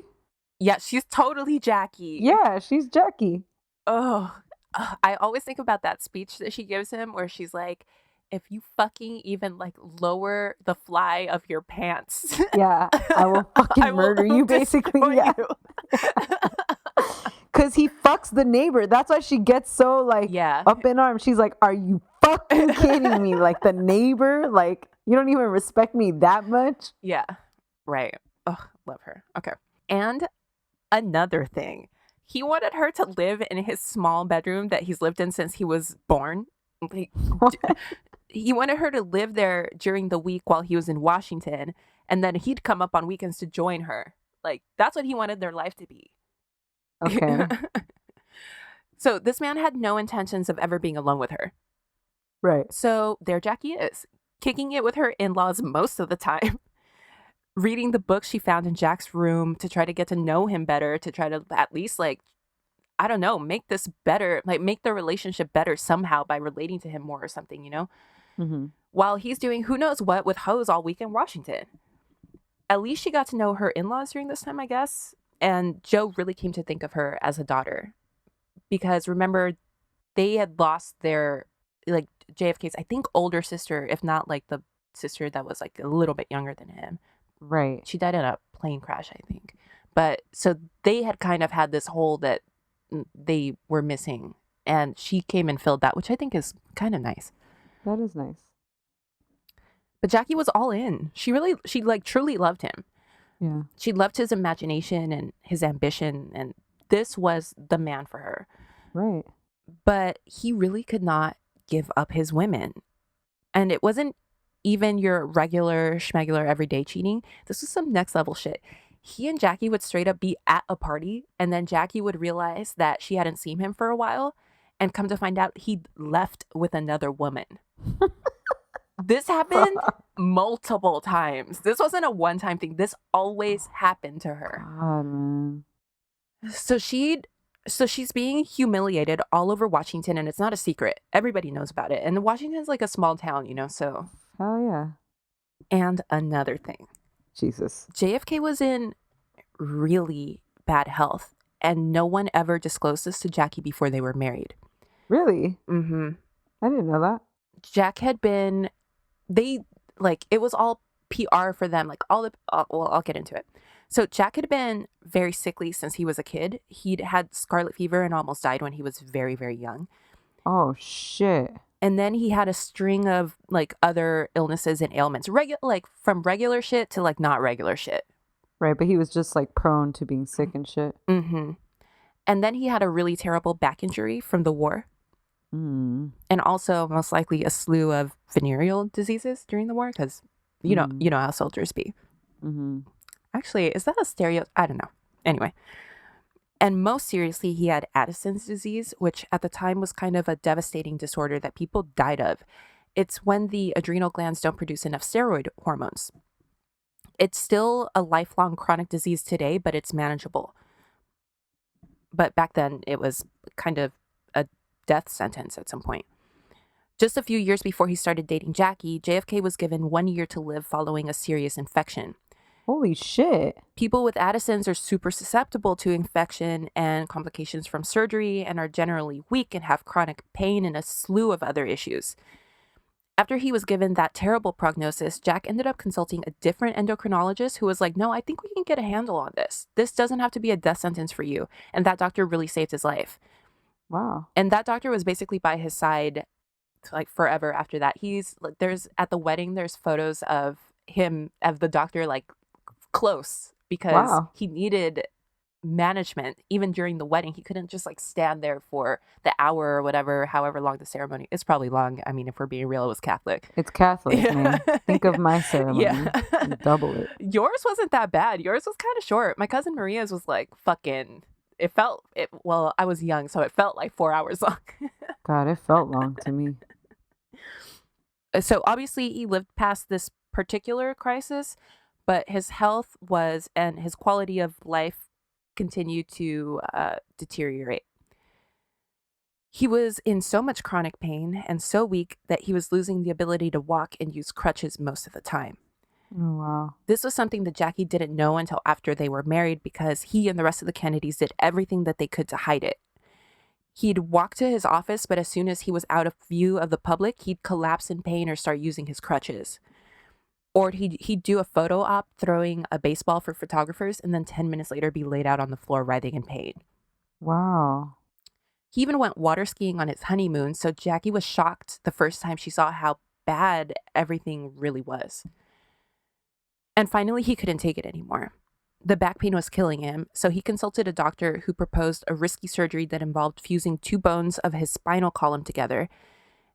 Yeah, she's totally Jackie. Yeah, she's Jackie. I always think about that speech that she gives him where she's like, if you fucking even like lower the fly of your pants, I will fucking murder you, basically. You. Because he fucks the neighbor. That's why she gets so like up in arms. She's like, are you fucking kidding me? Like the neighbor, like you don't even respect me that much. Yeah, right. Ugh, love her. Okay. And another thing, he wanted her to live in his small bedroom that he's lived in since he was born. Like, he wanted her to live there during the week while he was in Washington, and then he'd come up on weekends to join her. Like, that's what he wanted their life to be. Okay. So this man had no intentions of ever being alone with her. Right. So there Jackie is, kicking it with her in-laws most of the time. Reading the books she found in Jack's room to try to get to know him better, to try to at least like, I don't know, make this better, like make the relationship better somehow by relating to him more or something, you know? While he's doing who knows what with hoes all week in Washington. At least she got to know her in-laws during this time, I guess. And Joe really came to think of her as a daughter. Because remember, they had lost their, like JFK's, I think, older sister, if not like the sister that was like a little bit younger than him. Right. She died in a plane crash, I think. But so they had kind of had this hole that they were missing. And she came and filled that, which I think is kind of nice. That is nice. But Jackie was all in. She like truly loved him. Yeah. She loved his imagination and his ambition. And this was the man for her. Right. But he really could not give up his women. And it wasn't even your regular schmegular everyday cheating. This was some next level shit. He and Jackie would straight up be at a party, and then Jackie would realize that she hadn't seen him for a while, and come to find out he'd left with another woman. This happened multiple times. This wasn't a one-time thing. This always happened to her. God, man. So she's being humiliated all over Washington, and it's not a secret. Everybody knows about it. And Washington's like a small town, you know, so. Oh, yeah. And another thing. Jesus. JFK was in really bad health, and no one ever disclosed this to Jackie before they were married. Really? Mm-hmm. I didn't know that. Jack had been, it was all PR for them. Like I'll get into it. So Jack had been very sickly since he was a kid. He'd had scarlet fever and almost died when he was very, very young. Oh, shit. And then he had a string of like other illnesses and ailments, from regular shit to like not regular shit. Right, but he was just like prone to being sick and shit. Mm-hmm. And then he had a really terrible back injury from the war. Mm. And also most likely a slew of venereal diseases during the war, because you know how soldiers be. Mm-hmm. Actually, is that a stereo? I don't know. Anyway. And most seriously, he had Addison's disease, which at the time was kind of a devastating disorder that people died of. It's when the adrenal glands don't produce enough steroid hormones. It's still a lifelong chronic disease today, but it's manageable. But back then, it was kind of a death sentence at some point. Just a few years before he started dating Jackie, JFK was given 1 year to live following a serious infection. Holy shit. People with Addison's are super susceptible to infection and complications from surgery and are generally weak and have chronic pain and a slew of other issues. After he was given that terrible prognosis, Jack ended up consulting a different endocrinologist who was like, no, I think we can get a handle on this. This doesn't have to be a death sentence for you. And that doctor really saved his life. Wow. And that doctor was basically by his side like forever after that. There's at the wedding, there's photos of him, of the doctor, like close, because he needed management. Even during the wedding, he couldn't just like stand there for the hour or whatever, however long the ceremony. It's probably long. I mean, if we're being real, it was Catholic. It's Catholic, man. Think of my ceremony. Yeah. Double it. Yours wasn't that bad. Yours was kind of short. My cousin Maria's was like fucking, well, I was young, so it felt like 4 hours long. God, it felt long to me. So obviously he lived past this particular crisis, but his health and his quality of life continued to deteriorate. He was in so much chronic pain and so weak that he was losing the ability to walk and use crutches most of the time. Oh, wow. This was something that Jackie didn't know until after they were married, because he and the rest of the Kennedys did everything that they could to hide it. He'd walk to his office, but as soon as he was out of view of the public, he'd collapse in pain or start using his crutches. Or he'd do a photo op throwing a baseball for photographers, and then 10 minutes later be laid out on the floor writhing in pain. Wow. He even went water skiing on his honeymoon, so Jackie was shocked the first time she saw how bad everything really was. And finally, he couldn't take it anymore. The back pain was killing him, so he consulted a doctor who proposed a risky surgery that involved fusing 2 bones of his spinal column together.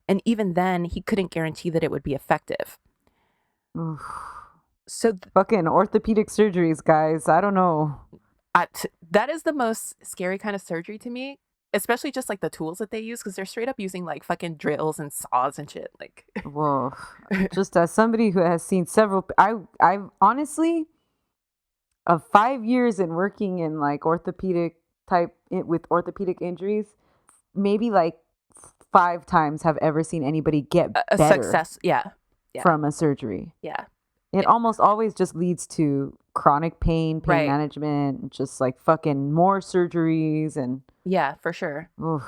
And even then, he couldn't guarantee that it would be effective. Oof. So fucking orthopedic surgeries, guys. I don't know. That is the most scary kind of surgery to me, especially just like the tools that they use, because they're straight up using like fucking drills and saws and shit. Like, whoa. Just as somebody who has seen several, I honestly, of 5 years in working in like with orthopedic injuries, maybe like 5 times have ever seen anybody get a better success. Yeah. From a surgery. Yeah. It almost always just leads to chronic pain management, just like fucking more surgeries and. Yeah, for sure. Oof.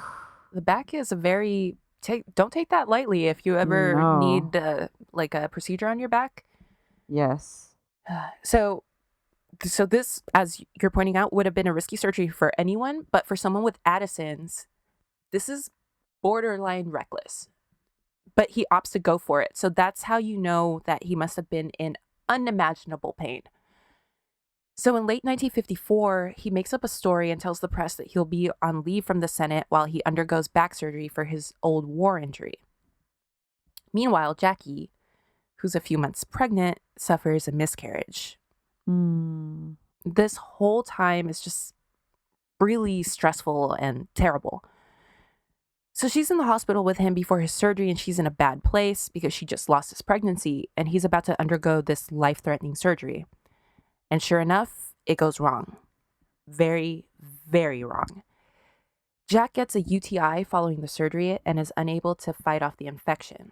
The back is don't take that lightly if you ever need like a procedure on your back. Yes. So this, as you're pointing out, would have been a risky surgery for anyone, but for someone with Addison's, this is borderline reckless. But he opts to go for it. So that's how you know that he must have been in unimaginable pain. So in late 1954, he makes up a story and tells the press that he'll be on leave from the Senate while he undergoes back surgery for his old war injury. Meanwhile, Jackie, who's a few months pregnant, suffers a miscarriage. This whole time is just really stressful and terrible. So she's in the hospital with him before his surgery, and she's in a bad place because she just lost his pregnancy, and he's about to undergo this life-threatening surgery. And sure enough, it goes wrong. Very, very wrong. Jack gets a UTI following the surgery and is unable to fight off the infection.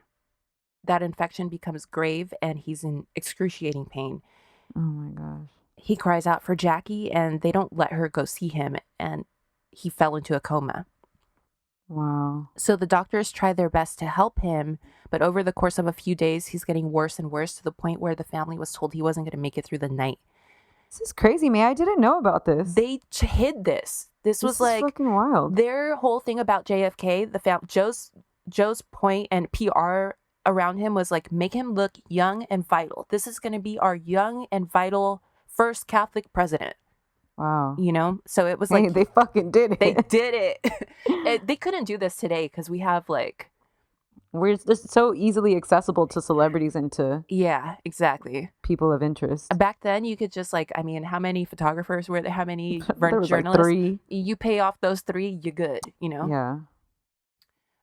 That infection becomes grave, and he's in excruciating pain. Oh my gosh. He cries out for Jackie, and they don't let her go see him, and he fell into a coma. Wow. So the doctors try their best to help him, but over the course of a few days, he's getting worse and worse to the point where the family was told he wasn't going to make it through the night. This is crazy, man. I didn't know about this. They hid this. This was like fucking wild. Their whole thing about JFK, Joe's point and PR around him was like, make him look young and vital. This is going to be our young and vital first Catholic president. Wow. You know? So it was like... Hey, they fucking did it. They did it. They couldn't do this today because we have like... We're just so easily accessible to celebrities and to... Yeah, exactly. People of interest. Back then, you could just like... I mean, how many photographers were there? How many journalists? Like 3. You pay off those 3, you're good, you know? Yeah.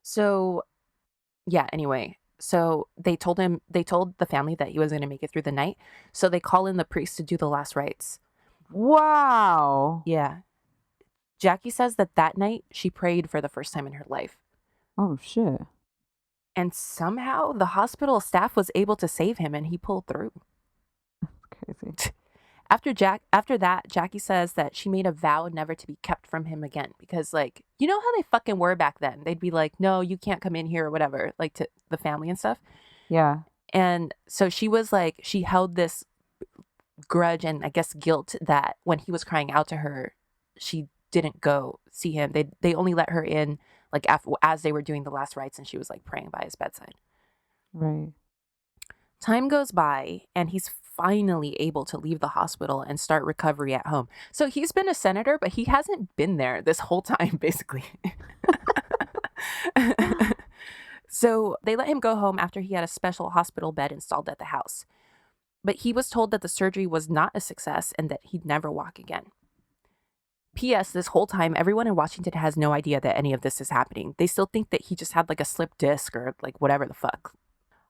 So, yeah, anyway. So they told the family that he was going to make it through the night. So they call in the priest to do the last rites. Wow. Yeah. Jackie says that night she prayed for the first time in her life. Oh, shit. And somehow the hospital staff was able to save him and he pulled through. That's crazy. After that, Jackie says that she made a vow never to be kept from him again because, like, you know how they fucking were back then? They'd be like, no, you can't come in here or whatever, like to the family and stuff. Yeah. And so she was like, she held this grudge and I guess guilt that when he was crying out to her, she didn't go see him. They only let her in like as they were doing the last rites and she was like praying by his bedside. Right. Time goes by and he's finally able to leave the hospital and start recovery at home. So he's been a senator, but he hasn't been there this whole time, basically. So they let him go home after he had a special hospital bed installed at the house. But he was told that the surgery was not a success and that he'd never walk again. P.S. This whole time, everyone in Washington has no idea that any of this is happening. They still think that he just had like a slipped disc or like whatever the fuck.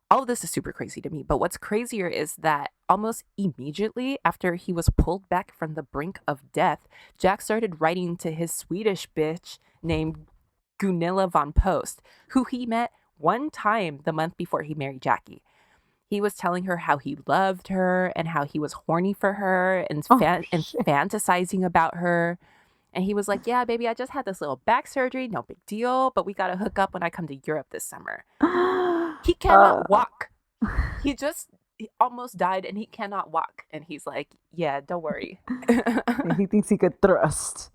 All of this is super crazy to me, but what's crazier is that almost immediately after he was pulled back from the brink of death, Jack started writing to his Swedish bitch named Gunilla von Post, who he met one time the month before he married Jackie. He was telling her how he loved her and how he was horny for her and fantasizing about her. And he was like, yeah, baby, I just had this little back surgery. No big deal. But we got to hook up when I come to Europe this summer. He cannot walk. He almost died and he cannot walk. And he's like, yeah, don't worry. He thinks he could thrust.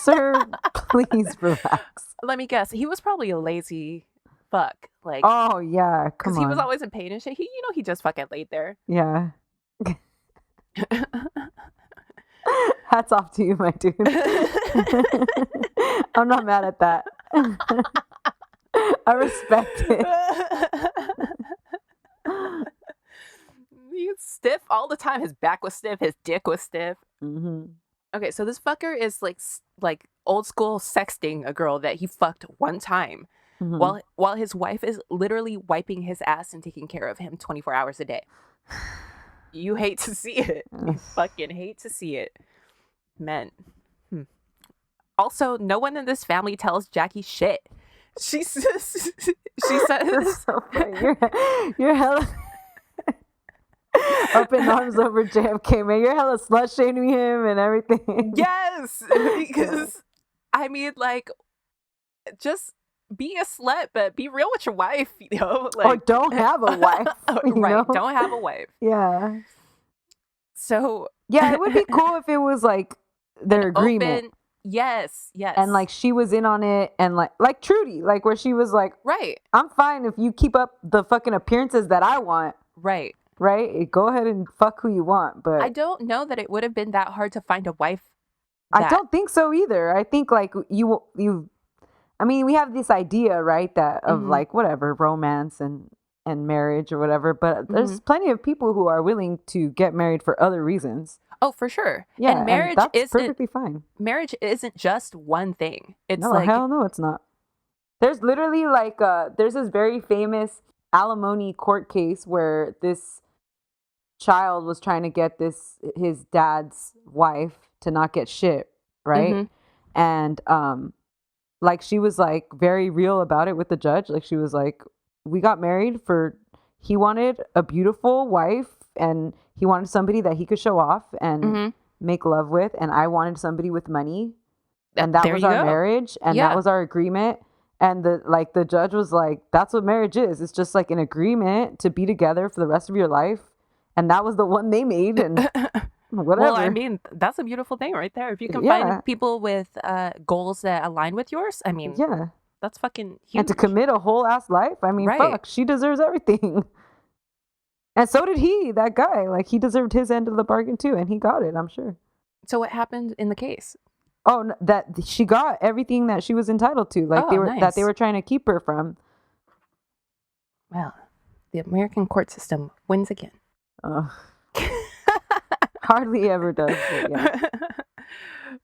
Sir, please relax. Let me guess. He was probably a lazy fuck. Like, oh, yeah. Come on. Because he was always in pain and shit. He just fucking laid there. Yeah. Hats off to you, my dude. I'm not mad at that. I respect it. He's stiff all the time. His back was stiff. His dick was stiff. Mm-hmm. Okay, so this fucker is like old school sexting a girl that he fucked one time, while his wife is literally wiping his ass and taking care of him 24 hours a day. You hate to see it. You fucking hate to see it. Men. Also, no one in this family tells Jackie shit. She says so funny. You're hella up in arms over JFK, man. You're hella slut shaming him and everything. Yes, because I mean, like, just be a slut, but be real with your wife, you know. Like, or don't have a wife, right? Don't have a wife. Yeah. So yeah, it would be cool if it was like their agreement. Open, yes. And like she was in on it, and like Trudy, like where she was like, right, I'm fine if you keep up the fucking appearances that I want. Right. Go ahead and fuck who you want, but I don't know that it would have been that hard to find a wife. I don't think so either. I think like you. I mean, we have this idea, right, that of like whatever romance and marriage or whatever, but there's plenty of people who are willing to get married for other reasons. Oh, for sure. Yeah, and marriage is perfectly fine. Marriage isn't just one thing. It's no, hell no, it's not. There's literally like there's this very famous alimony court case where this child was trying to get his dad's wife to not get shit, right? And like she was like very real about it with the judge. Like she was like, we got married he wanted a beautiful wife and he wanted somebody that he could show off and make love with, and I wanted somebody with money, and that was our marriage, and that was our agreement. And the judge was like, that's what marriage is. It's just like an agreement to be together for the rest of your life. And that was the one they made, and whatever. Well, I mean, that's a beautiful thing right there. If you can find people with goals that align with yours, I mean, that's fucking huge. And to commit a whole ass life, I mean, fuck, she deserves everything. And so did he, that guy. Like, he deserved his end of the bargain too, and he got it, I'm sure. So what happened in the case? Oh, that she got everything that she was entitled to. Like, that they were trying to keep her from. Well, the American court system wins again. Hardly ever does. But, yeah.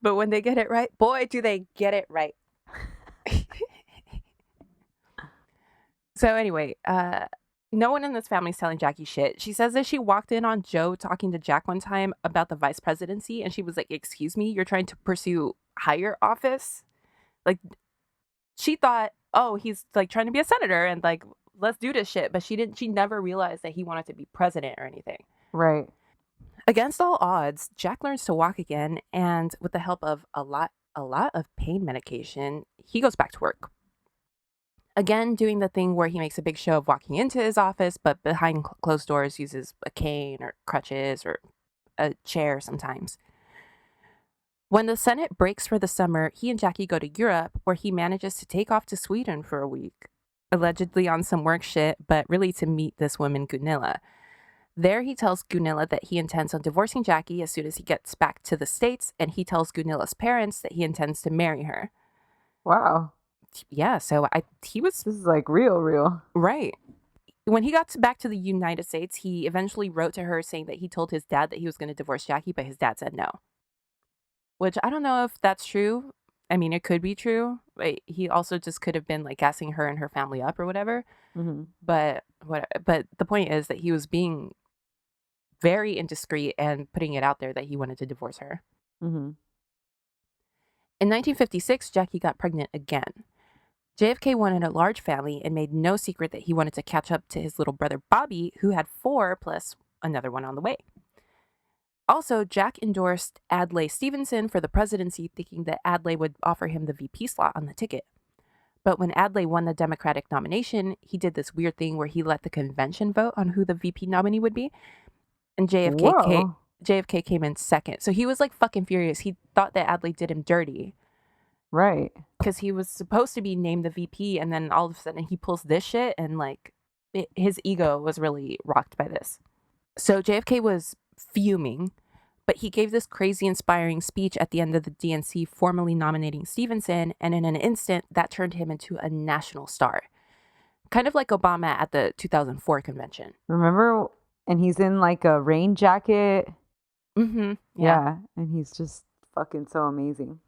But when they get it right, boy, do they get it right. So anyway, no one in this family is telling Jackie shit. She says that she walked in on Joe talking to Jack one time about the vice presidency, and she was like, "Excuse me, you're trying to pursue higher office?" Like, she thought, oh, he's like trying to be a senator and like, let's do this shit. But she never realized that he wanted to be president or anything. Right. Against all odds, Jack learns to walk again, and with the help of a lot of pain medication, he goes back to work. Again, doing the thing where he makes a big show of walking into his office, but behind closed doors uses a cane or crutches or a chair sometimes. When the Senate breaks for the summer, he and Jackie go to Europe, where he manages to take off to Sweden for a week, allegedly on some work shit, but really to meet this woman, Gunilla. There, he tells Gunilla that he intends on divorcing Jackie as soon as he gets back to the States, and he tells Gunilla's parents that he intends to marry her. Wow. Yeah, so This is like real. Right. When he got back to the United States, he eventually wrote to her saying that he told his dad that he was going to divorce Jackie, but his dad said no. Which I don't know if that's true. I mean, it could be true. He also just could have been like gassing her and her family up or whatever. Mm-hmm. But the point is that he was being very indiscreet and putting it out there that he wanted to divorce her. Mm-hmm. In 1956, Jackie got pregnant again. JFK wanted a large family and made no secret that he wanted to catch up to his little brother Bobby, who had 4 plus another one on the way. Also, Jack endorsed Adlai Stevenson for the presidency, thinking that Adlai would offer him the VP slot on the ticket. But when Adlai won the Democratic nomination, he did this weird thing where he let the convention vote on who the VP nominee would be. And JFK came in second. So he was like fucking furious. He thought that Adlai did him dirty. Right. Because he was supposed to be named the VP, and then all of a sudden he pulls this shit, and like his ego was really rocked by this. So JFK was fuming, but he gave this crazy inspiring speech at the end of the DNC formally nominating Stevenson, and in an instant that turned him into a national star. Kind of like Obama at the 2004 convention. Remember? And he's in like a rain jacket. Mm-hmm. Yeah. And he's just fucking so amazing.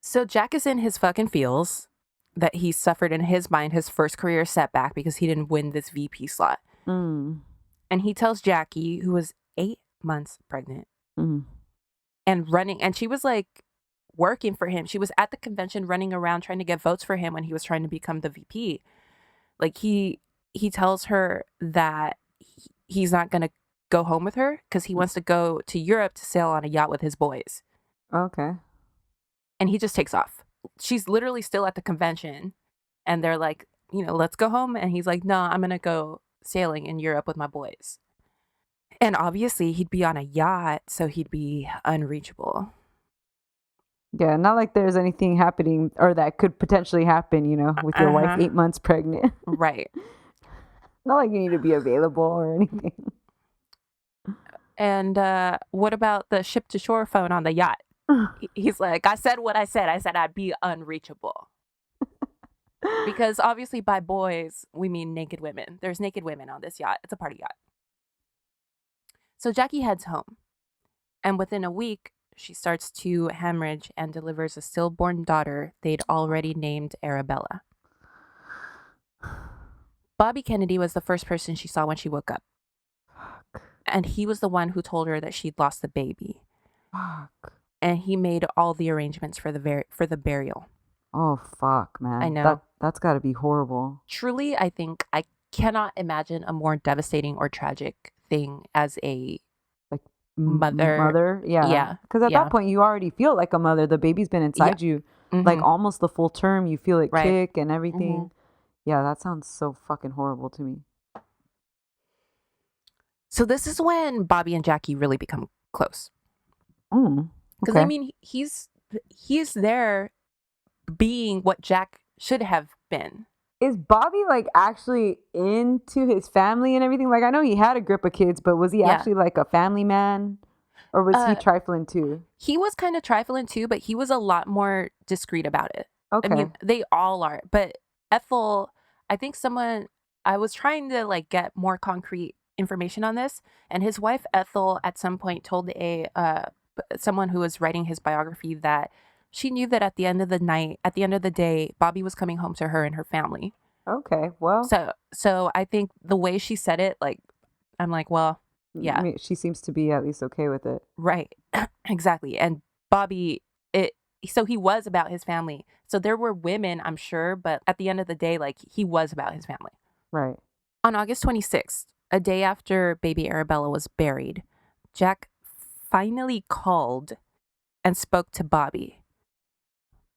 So Jack is in his fucking feels that he suffered in his mind his first career setback because he didn't win this VP slot. Mm. And he tells Jackie, who was 8 months pregnant and running, and she was like working for him. She was at the convention running around trying to get votes for him when he was trying to become the VP. Like he tells her that he's not going to go home with her because he wants to go to Europe to sail on a yacht with his boys. Okay. And he just takes off. She's literally still at the convention, and they're like, let's go home. And he's like, no, I'm going to go sailing in Europe with my boys. And obviously he'd be on a yacht, so he'd be unreachable. Yeah, not like there's anything happening or that could potentially happen, with your wife 8 months pregnant. Right. Not like you need to be available or anything. And what about the ship to shore phone on the yacht? He's like, I said what I said. I said I'd be unreachable. Because obviously by boys, we mean naked women. There's naked women on this yacht. It's a party yacht. So Jackie heads home. And within a week, she starts to hemorrhage and delivers a stillborn daughter they'd already named Arabella. Bobby Kennedy was the first person she saw when she woke up. Fuck. And he was the one who told her that she'd lost the baby. Fuck. And he made all the arrangements for the burial. Oh, fuck, man. I know. That's got to be horrible. Truly, I think I cannot imagine a more devastating or tragic thing as a mother. Yeah. Because at that point, you already feel like a mother. The baby's been inside you like almost the full term. You feel it kick and everything. Mm-hmm. Yeah, that sounds so fucking horrible to me. So this is when Bobby and Jackie really become close. Because I mean, he's there being what Jack should have been. Is Bobby like actually into his family and everything? Like, I know he had a grip of kids, but was he actually like a family man, or was he trifling too? He was kind of trifling too, but he was a lot more discreet about it. Okay. I mean, they all are, but Ethel, I think I was trying to like get more concrete information on this, and his wife Ethel at some point told someone who was writing his biography that she knew that at the end of the day, Bobby was coming home to her and her family. Okay, well. So I think the way she said it, like, I'm like, well, yeah. She seems to be at least okay with it. Right. Exactly. And Bobby, so he was about his family. So there were women, I'm sure, but at the end of the day, like, he was about his family. Right. On August 26th, a day after baby Arabella was buried, Jack finally called and spoke to Bobby.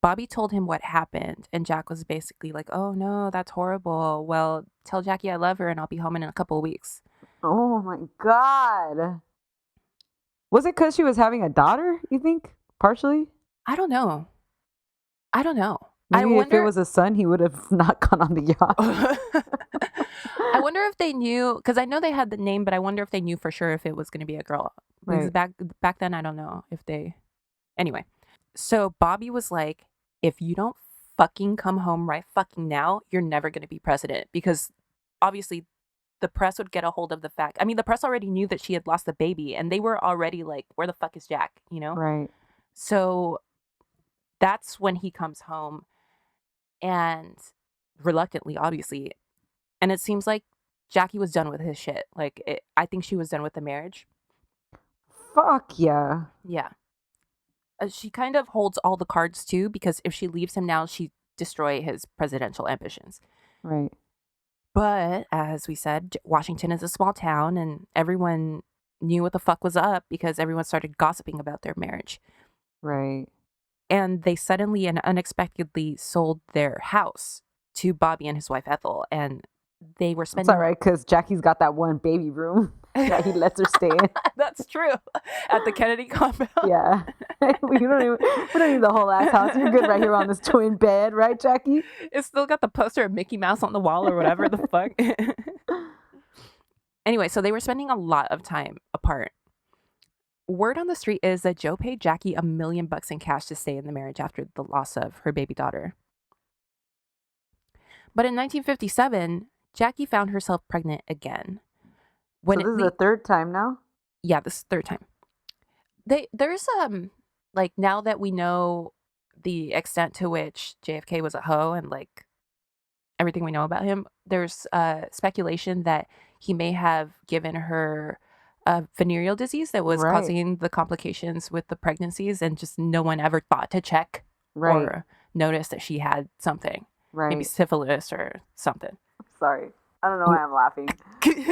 Bobby told him what happened, and Jack was basically like, oh no, that's horrible. Well, tell Jackie I love her and I'll be home in a couple of weeks. Oh my God. Was it because she was having a daughter, you think? Partially? I don't know. Maybe if it was a son, he would have not gone on the yacht. I wonder if they knew, because I know they had the name, but I wonder if they knew for sure if it was going to be a girl. Because back then, I don't know if they... Anyway, so Bobby was like, if you don't fucking come home right fucking now, you're never going to be president. Because obviously the press would get a hold of the fact. I mean, the press already knew that she had lost the baby, and they were already like, where the fuck is Jack? You know? Right. So that's when he comes home, and reluctantly, obviously. And it seems like Jackie was done with his shit. Like, I think she was done with the marriage. Fuck yeah. Yeah. She kind of holds all the cards too, because if she leaves him now, she destroy his presidential ambitions. Right. But as we said, Washington is a small town, and everyone knew what the fuck was up because everyone started gossiping about their marriage. Right. And they suddenly and unexpectedly sold their house to Bobby and his wife Ethel, and they were spending... It's all right, because Jackie's got that one baby room that he lets her stay in. That's true. At the Kennedy compound. Yeah. we don't need the whole ass house. You're good right here on this twin bed, right, Jackie? It's still got the poster of Mickey Mouse on the wall or whatever the fuck. Anyway, so they were spending a lot of time apart. Word on the street is that Joe paid Jackie $1 million in cash to stay in the marriage after the loss of her baby daughter. But in 1957, Jackie found herself pregnant again. So this is the third time now? Yeah, this is the third time. There's like, now that we know the extent to which JFK was a hoe and like everything we know about him, there's speculation that he may have given her a venereal disease that was causing the complications with the pregnancies, and just no one ever thought to check or notice that she had something. Right. Maybe syphilis or something. Sorry. I don't know why I'm laughing.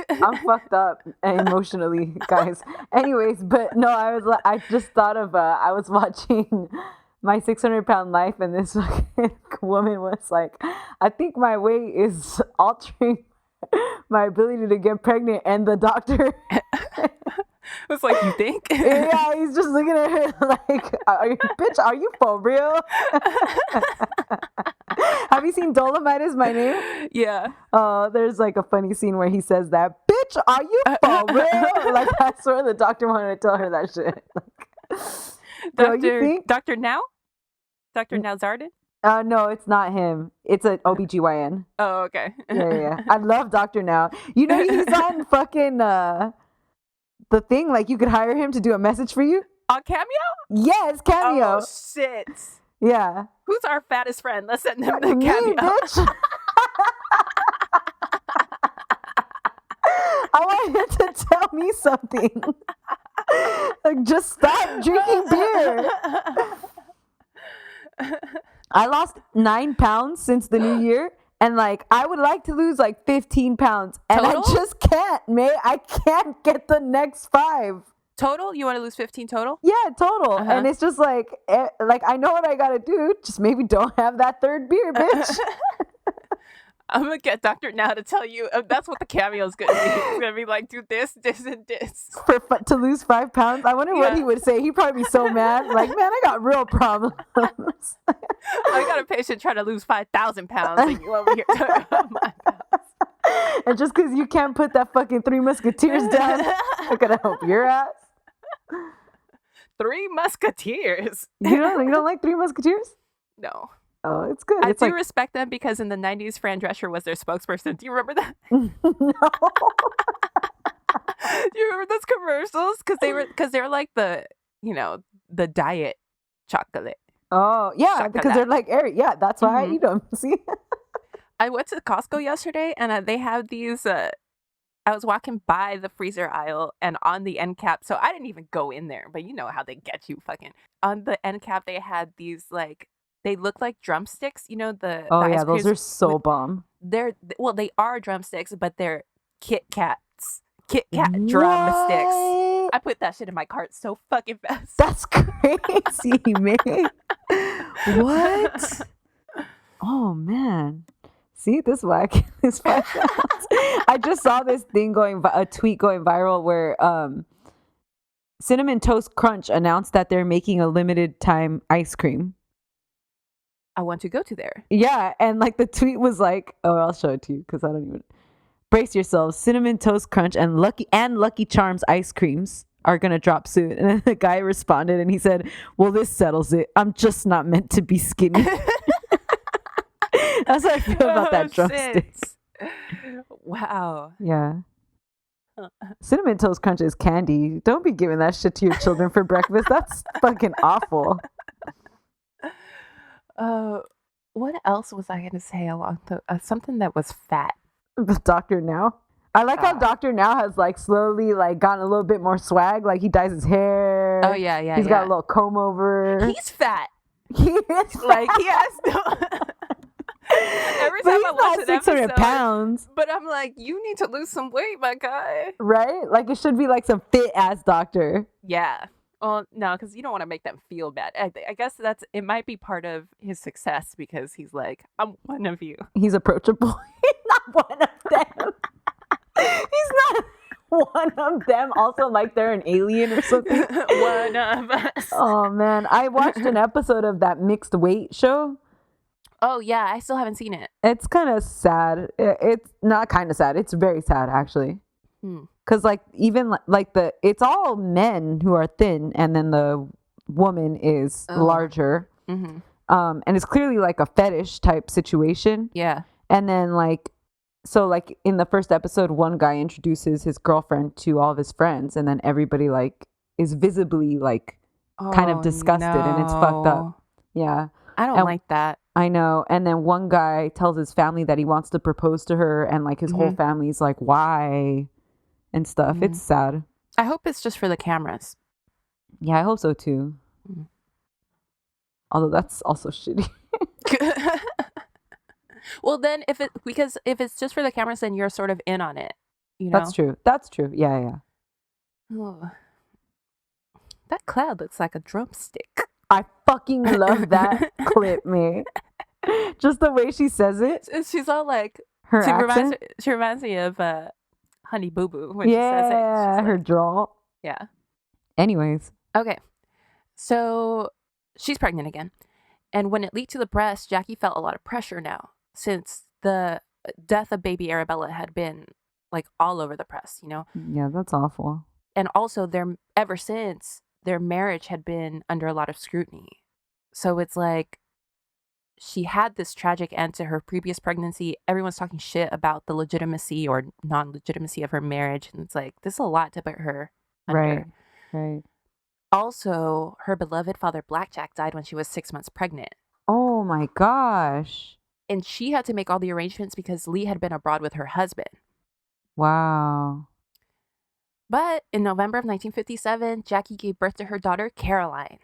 I'm fucked up emotionally, guys. Anyways, but no, I just thought of, I was watching My 600-Pound Life, and this woman was like, I think my weight is altering my ability to get pregnant, and the doctor was like, you think? Yeah, he's just looking at her like, bitch, are you for real? Have you seen Dolomite Is My Name? Yeah. There's like a funny scene where he says that, bitch, are you for real? Like, I swear the doctor wanted to tell her that shit. Like, Dr. Now? Dr. Now Zardin? No, it's not him. It's an OBGYN. Oh, okay. Yeah. I love Dr. Now. You know, he's on fucking the thing, like you could hire him to do a message for you. On Cameo? Yes, Cameo. Oh, shit. Yeah. Who's our fattest friend? Let's send him to Cameo. Me, bitch. I want him to tell me something. Like, just stop drinking beer. I lost 9 pounds since the new year, and like I would like to lose like 15 pounds, and total? I just can't, mate. I can't get the next 5. Total? You want to lose 15 total? Yeah, total. And it's just like I know what I gotta do. Just maybe don't have that third beer, bitch. I'm gonna get Dr. Now to tell you. That's what the Cameo is gonna be. It's gonna be like, do this, and this. To lose 5 pounds? I wonder what he would say. He'd probably be so mad. Like, man, I got real problems. I got a patient trying to lose 5,000 pounds, and you over here talking about my pounds. And just because you can't put that fucking 3 Musketeers down, I'm gonna help your ass. 3 Musketeers. You don't like 3 Musketeers? No. Oh, it's good. I do respect them because in the 90s, Fran Drescher was their spokesperson. Do you remember that? No. Do you remember those commercials? Because they were like the diet chocolate. Oh, yeah, because they're like, yeah, that's why I eat them. See? I went to Costco yesterday, and they have these. I was walking by the freezer aisle, and on the end cap, so I didn't even go in there, but you know how they get you fucking. On the end cap, they had these, like, they look like drumsticks, you know, the yeah, ice those creams are so bomb. well, they are drumsticks, but they're Kit Kats. Kit Kat drumsticks. I put that shit in my cart so fucking fast. That's crazy, man. What? Oh, man. See, this whack. I just saw this thing a tweet going viral where Cinnamon Toast Crunch announced that they're making a limited time ice cream. I want to go to there. Yeah, and like the tweet was like, oh, I'll show it to you because I don't even. Brace yourselves. Cinnamon Toast Crunch and Lucky Charms ice creams are going to drop soon. And then the guy responded and he said, well, this settles it. I'm just not meant to be skinny. That's how I feel about that drumstick. Wow. Yeah. Cinnamon Toast Crunch is candy. Don't be giving that shit to your children for breakfast. That's fucking awful. What else was I going to say along the something that was fat? Dr. Now. I like how Dr. Now has like slowly like gotten a little bit more swag. Like he dyes his hair. Oh yeah. He's got a little comb over. He's fat. He is like he has no. Every time I watch an 600 episode, pounds. But I'm like, you need to lose some weight, my guy. Right? Like it should be like some fit ass doctor. Yeah. Well, no, because you don't want to make them feel bad. I guess it might be part of his success because he's like, I'm one of you. He's approachable. He's not one of them. He's not one of them. Also, like they're an alien or something. One of us. Oh man, I watched an episode of that mixed weight show. Oh yeah, I still haven't seen it. It's kind of sad. It's not kind of sad. It's very sad actually. Because like even like it's all men who are thin, and then the woman is larger. Mm-hmm. And it's clearly like a fetish type situation. Yeah. And then like, so like in the first episode, one guy introduces his girlfriend to all of his friends, and then everybody like is visibly like kind of disgusted, and it's fucked up. Yeah. I don't like that. I know. And then one guy tells his family that he wants to propose to her, and like his whole family's like, why? And stuff. It's sad. I hope it's just for the cameras. Yeah, I hope so too. Although that's also shitty. Well, then if it's just for the cameras, then you're sort of in on it. You know? That's true. Yeah. Oh. That cloud looks like a drumstick. I fucking love that clip, man. Just the way she says it. She's all like, her accent. She reminds me of Honey Boo Boo when she says it. Yeah, her drawl. Yeah. Anyways. Okay. So she's pregnant again. And when it leaked to the press, Jackie felt a lot of pressure now, since the death of baby Arabella had been like all over the press, you know? Yeah, that's awful. And also ever since, their marriage had been under a lot of scrutiny. So it's like she had this tragic end to her previous pregnancy. Everyone's talking shit about the legitimacy or non-legitimacy of her marriage. And it's like, this is a lot to put her under. Right. Also, her beloved father, Blackjack, died when she was 6 months pregnant. Oh my gosh. And she had to make all the arrangements because Lee had been abroad with her husband. Wow. But in November of 1957, Jackie gave birth to her daughter, Caroline.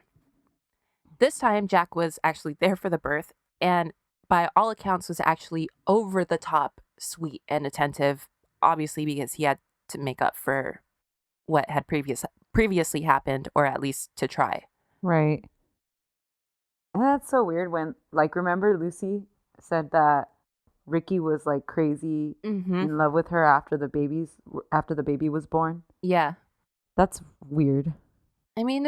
This time, Jack was actually there for the birth, and by all accounts was actually over the top sweet and attentive, obviously because he had to make up for what had previously happened, or at least to try. Right. And that's so weird when, like, remember Lucy said that Ricky was like crazy in love with her after the baby was born? Yeah. That's weird. I mean,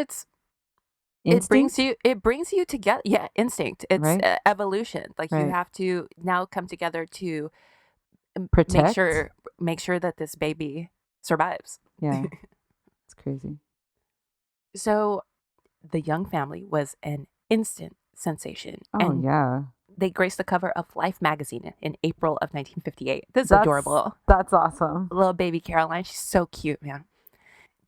Instinct? it brings you together. Yeah, instinct. It's right? Evolution. Like you have to now come together to protect, make sure that this baby survives. Yeah. It's crazy. So the Young family was an instant sensation. Oh, yeah. They graced the cover of Life magazine in April of 1958. This is adorable. That's awesome. Little baby Caroline. She's so cute, man.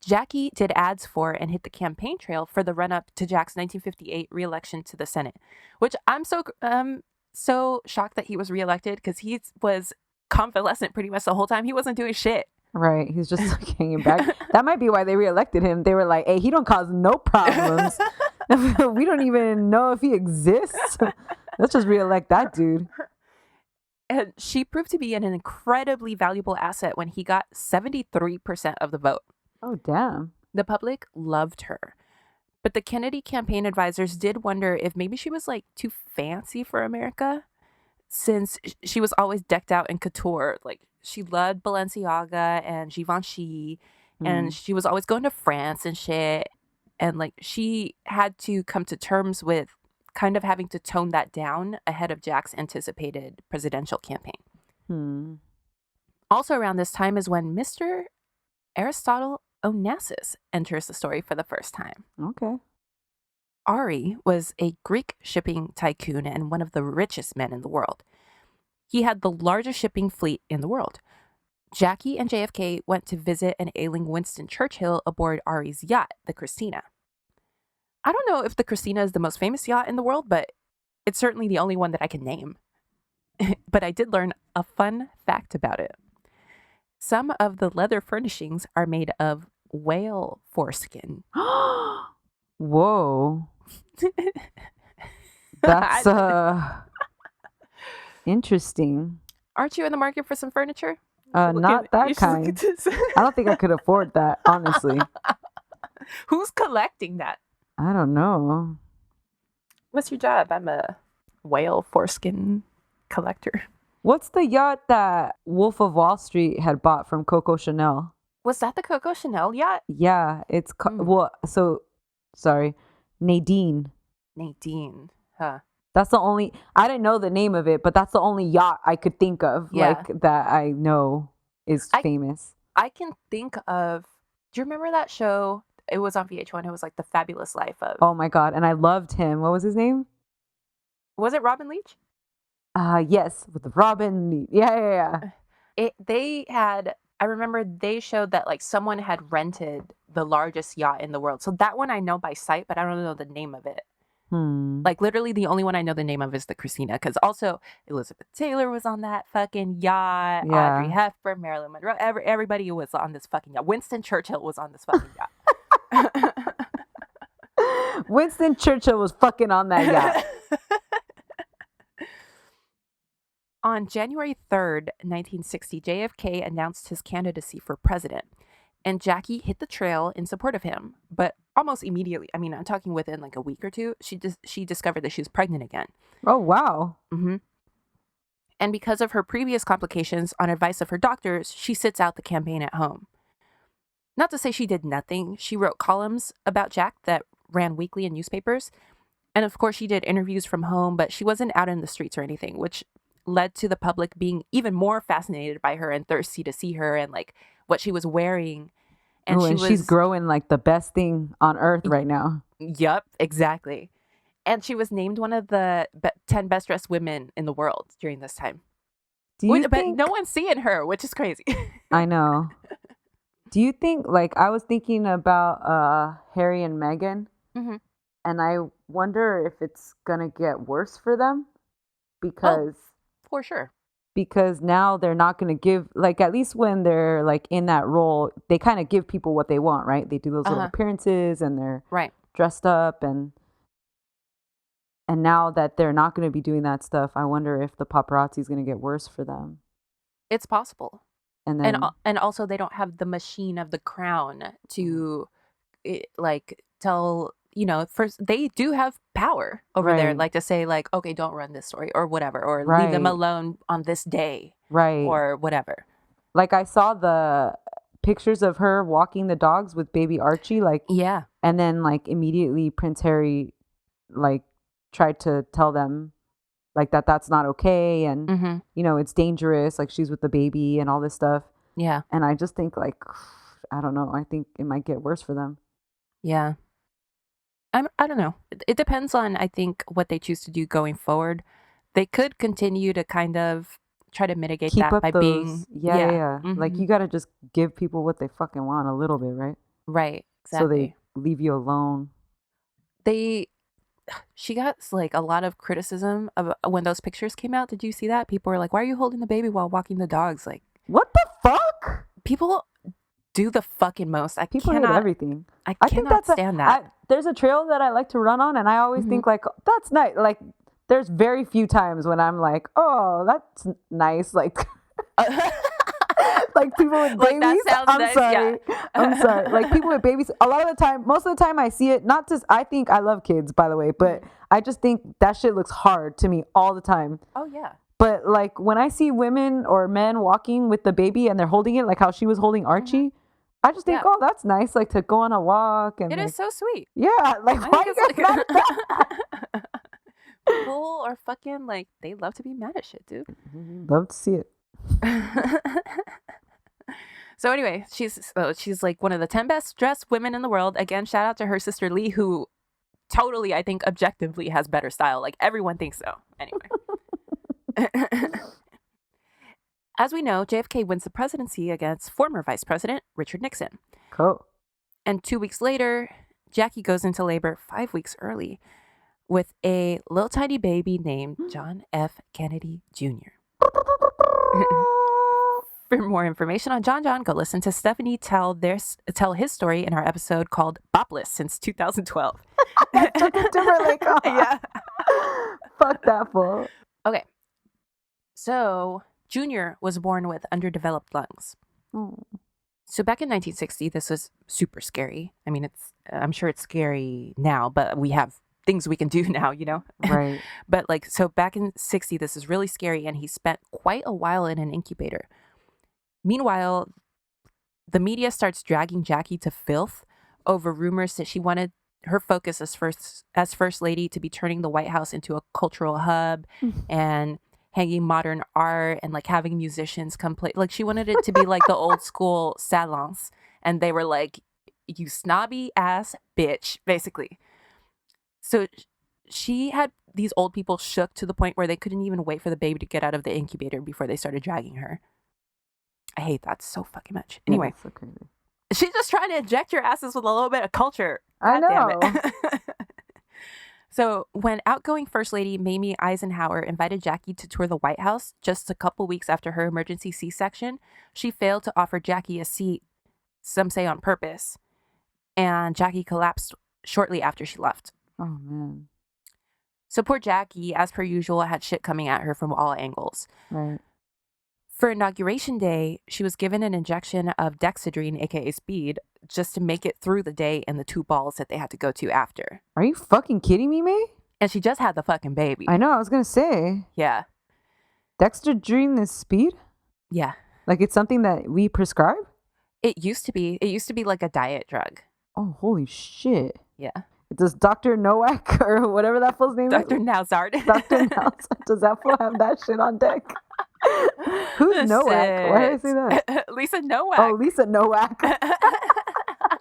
Jackie did ads for and hit the campaign trail for the run-up to Jack's 1958 re-election to the Senate, which I'm so so shocked that he was reelected because he was convalescent pretty much the whole time. He wasn't doing shit. Right. He's just like hanging back. That might be why they reelected him. They were like, hey, he don't cause no problems. We don't even know if he exists. Let's just reelect that dude. And she proved to be an incredibly valuable asset when he got 73% of the vote. Oh, damn. The public loved her. But the Kennedy campaign advisors did wonder if maybe she was like too fancy for America, since she was always decked out in couture. Like, she loved Balenciaga and Givenchy, and she was always going to France and shit. And like, she had to come to terms with kind of having to tone that down ahead of Jack's anticipated presidential campaign. Also around this time is when Mr. Aristotle Onassis enters the story for the first time. Okay. Ari was a Greek shipping tycoon and one of the richest men in the world. He had the largest shipping fleet in the world. Jackie and JFK went to visit an ailing Winston Churchill aboard Ari's yacht, the Christina. I don't know if the Christina is the most famous yacht in the world, but it's certainly the only one that I can name. But I did learn a fun fact about it. Some of the leather furnishings are made of whale foreskin. Whoa. That's interesting. Aren't you in the market for some furniture? Not that kind. I don't think I could afford that, honestly. Who's collecting that? I don't know. What's your job? I'm a whale foreskin collector. What's the yacht that Wolf of Wall Street had bought from Coco Chanel? Was that the Coco Chanel yacht? Yeah, it's Nadine. Nadine, huh? That's the only, I didn't know the name of it, but that's the only yacht I could think of, like, that I know is famous. I can think of, do you remember that show? It was on VH1. It was like The Fabulous Life of. Oh my God. And I loved him. What was his name? Was it Robin Leach? Yes, with the Robin Leach. Yeah. I remember they showed that like someone had rented the largest yacht in the world. So that one I know by sight, but I don't know the name of it. Like, literally the only one I know the name of is the Christina, because also Elizabeth Taylor was on that fucking yacht. Yeah. Audrey Hepburn, Marilyn Monroe, everybody was on this fucking yacht. Winston Churchill was on this fucking yacht. Winston Churchill was fucking on that yacht. On January 3rd, 1960, JFK announced his candidacy for president, and Jackie hit the trail in support of him. But almost immediately, I mean, I'm talking within like a week or two, she discovered that she was pregnant again. Oh, wow. And because of her previous complications, on advice of her doctors, she sits out the campaign at home. Not to say she did nothing. She wrote columns about Jack that ran weekly in newspapers. And of course, she did interviews from home, but she wasn't out in the streets or anything, which led to the public being even more fascinated by her and thirsty to see her and like what she was wearing. And she's growing like the best thing on earth right now. Yup, exactly. And she was named one of the 10 best dressed women in the world during this time. But no one's seeing her, which is crazy. I know. Do you think, like, I was thinking about Harry and Meghan, and I wonder if it's gonna get worse for them because for sure. Because now they're not going to give, like, at least when they're like in that role, they kind of give people what they want, right? They do those little appearances and they're dressed up, and now that they're not going to be doing that stuff, I wonder if the paparazzi is going to get worse for them. It's possible. And then and also they don't have the machine of the crown to like tell, you know, first they do have power over there, like to say like, okay, don't run this story or whatever, or leave them alone on this day, or whatever. Like, I saw the pictures of her walking the dogs with baby Archie, like, and then like immediately Prince Harry like tried to tell them like that's not okay, and you know, it's dangerous, like she's with the baby and all this stuff. And I just think, like, I don't know, I think it might get worse for them. I don't know. It depends on, I think, what they choose to do going forward. They could continue to kind of try to mitigate that by being... Like, you got to just give people what they fucking want a little bit, right? Right, exactly. So they leave you alone. she got like a lot of criticism when those pictures came out. Did you see that? People were like, "Why are you holding the baby while walking the dogs?" Like, what the fuck? People do the fucking most. People hate everything. I cannot stand that. There's a trail that I like to run on, and I always think like, that's nice. Like, there's very few times when I'm like, oh, that's nice. Like, like people with babies. Like, that sounds nice. Sorry. Yeah. I'm sorry. Like, people with babies. A lot of the time, most of the time, I see it. Not just. I think I love kids, by the way, but I just think that shit looks hard to me all the time. Oh yeah. But like when I see women or men walking with the baby and they're holding it, like how she was holding Archie, I just think, oh, that's nice. Like to go on a walk and it is so sweet. Yeah, like why you guys mad at that? People are fucking like they love to be mad at shit, dude. Love to see it. So anyway, she's like one of the 10 best dressed women in the world. Again, shout out to her sister Lee, who totally, I think, objectively has better style. Like everyone thinks so. Anyway. As we know, JFK wins the presidency against former Vice President Richard Nixon. Cool. And 2 weeks later, Jackie goes into labor 5 weeks early with a little tiny baby named John F. Kennedy Jr. For more information on John, go listen to Stephanie tell his story in our episode called Bopless since 2012. Yeah. Fuck that fool. Okay. So, Junior was born with underdeveloped lungs. Oh. So back in 1960, this was super scary. I mean, I'm sure it's scary now, but we have things we can do now, you know? Right. But like, so back in 60, this is really scary, and he spent quite a while in an incubator. Meanwhile, the media starts dragging Jackie to filth over rumors that she wanted her focus as first lady to be turning the White House into a cultural hub and hanging modern art and like having musicians come play. Like she wanted it to be like the old school salons. And they were like, you snobby ass bitch, basically. So she had these old people shook to the point where they couldn't even wait for the baby to get out of the incubator before they started dragging her. I hate that so fucking much. Anyway, so crazy. She's just trying to inject your asses with a little bit of culture. I know. So when outgoing First Lady Mamie Eisenhower invited Jackie to tour the White House just a couple weeks after her emergency C-section, she failed to offer Jackie a seat, some say on purpose, and Jackie collapsed shortly after she left. Oh, man. So poor Jackie, as per usual, had shit coming at her from all angles. Right. For Inauguration Day, she was given an injection of dexedrine, aka speed, just to make it through the day and the 2 balls that they had to go to after. Are you fucking kidding me, May? And she just had the fucking baby. I know, I was gonna say. Yeah. Dexedrine is speed? Yeah. Like it's something that we prescribe? It used to be. It used to be like a diet drug. Oh, holy shit. Yeah. Does Dr. Nowak or whatever that fool's name Dr. is? Nowzard. Dr. Nowzard. Does that fool have that shit on deck? Who's Nowak? Why did I say that? Lisa Nowak. Oh, Lisa Nowak.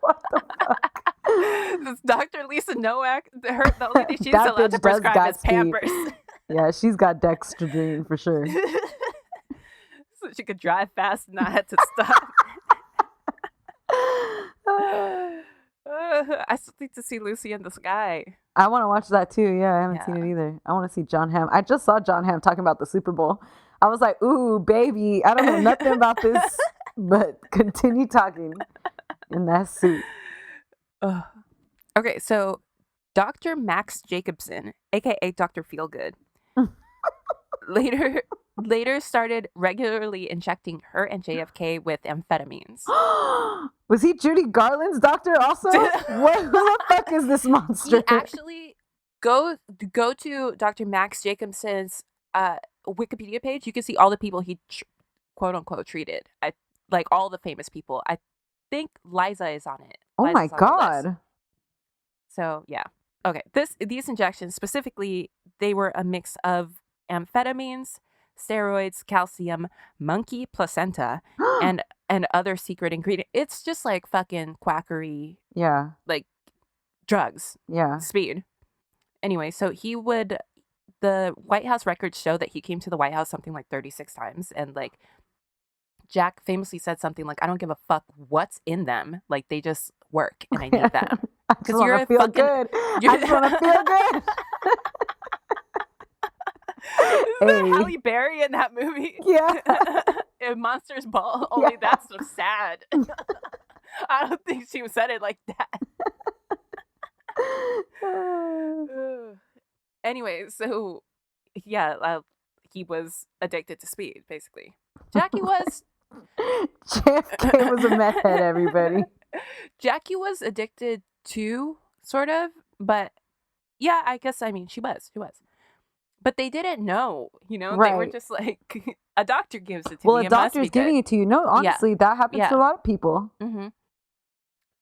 What the fuck? This Dr. Lisa Nowak, the only thing she's allowed to prescribe is Pampers. Yeah, she's got dexedrine for sure. So she could drive fast and not have to stop. I still need to see Lucy in the Sky. I want to watch that too. Yeah, I haven't seen it either. I want to see John Hamm. I just saw John Hamm talking about the Super Bowl. I was like, ooh, baby, I don't know nothing about this, but continue talking in that suit. Okay, so Dr. Max Jacobson, aka Dr. Feelgood, later started regularly injecting her and JFK with amphetamines. Was he Judy Garland's doctor also? Who the fuck is this monster? He actually go to Dr. Max Jacobson's Wikipedia page. You can see all the people he quote unquote treated. Like all the famous people. I think Liza is on it. Oh Liza's my on the god. So yeah. Okay. These injections specifically, they were a mix of amphetamines, steroids, calcium, monkey placenta, and other secret ingredient. It's just like fucking quackery. Yeah. Like drugs. Yeah. Speed. Anyway, so the White House records show that he came to the White House something like 36 times. And like Jack famously said something like, I don't give a fuck what's in them. Like they just work and I need them. Because you're a feel good. I just want to feel good. Isn't that Halle Berry in that movie? Yeah. In Monsters Ball. Only that's so sad. I don't think she said it like that. Anyway, so yeah, he was addicted to speed, basically. Jackie was. JFK was a meth head, everybody. Jackie was addicted to, sort of, but yeah, I guess, I mean, she was. But they didn't know, right. They were just like, a doctor gives it to me. Well, a doctor's giving it to you. No, honestly, that happens to a lot of people. Mm-hmm.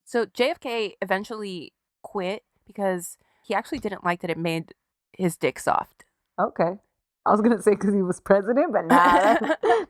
So JFK eventually quit because he actually didn't like that it made his dick soft. Okay. I was going to say because he was president, but nah,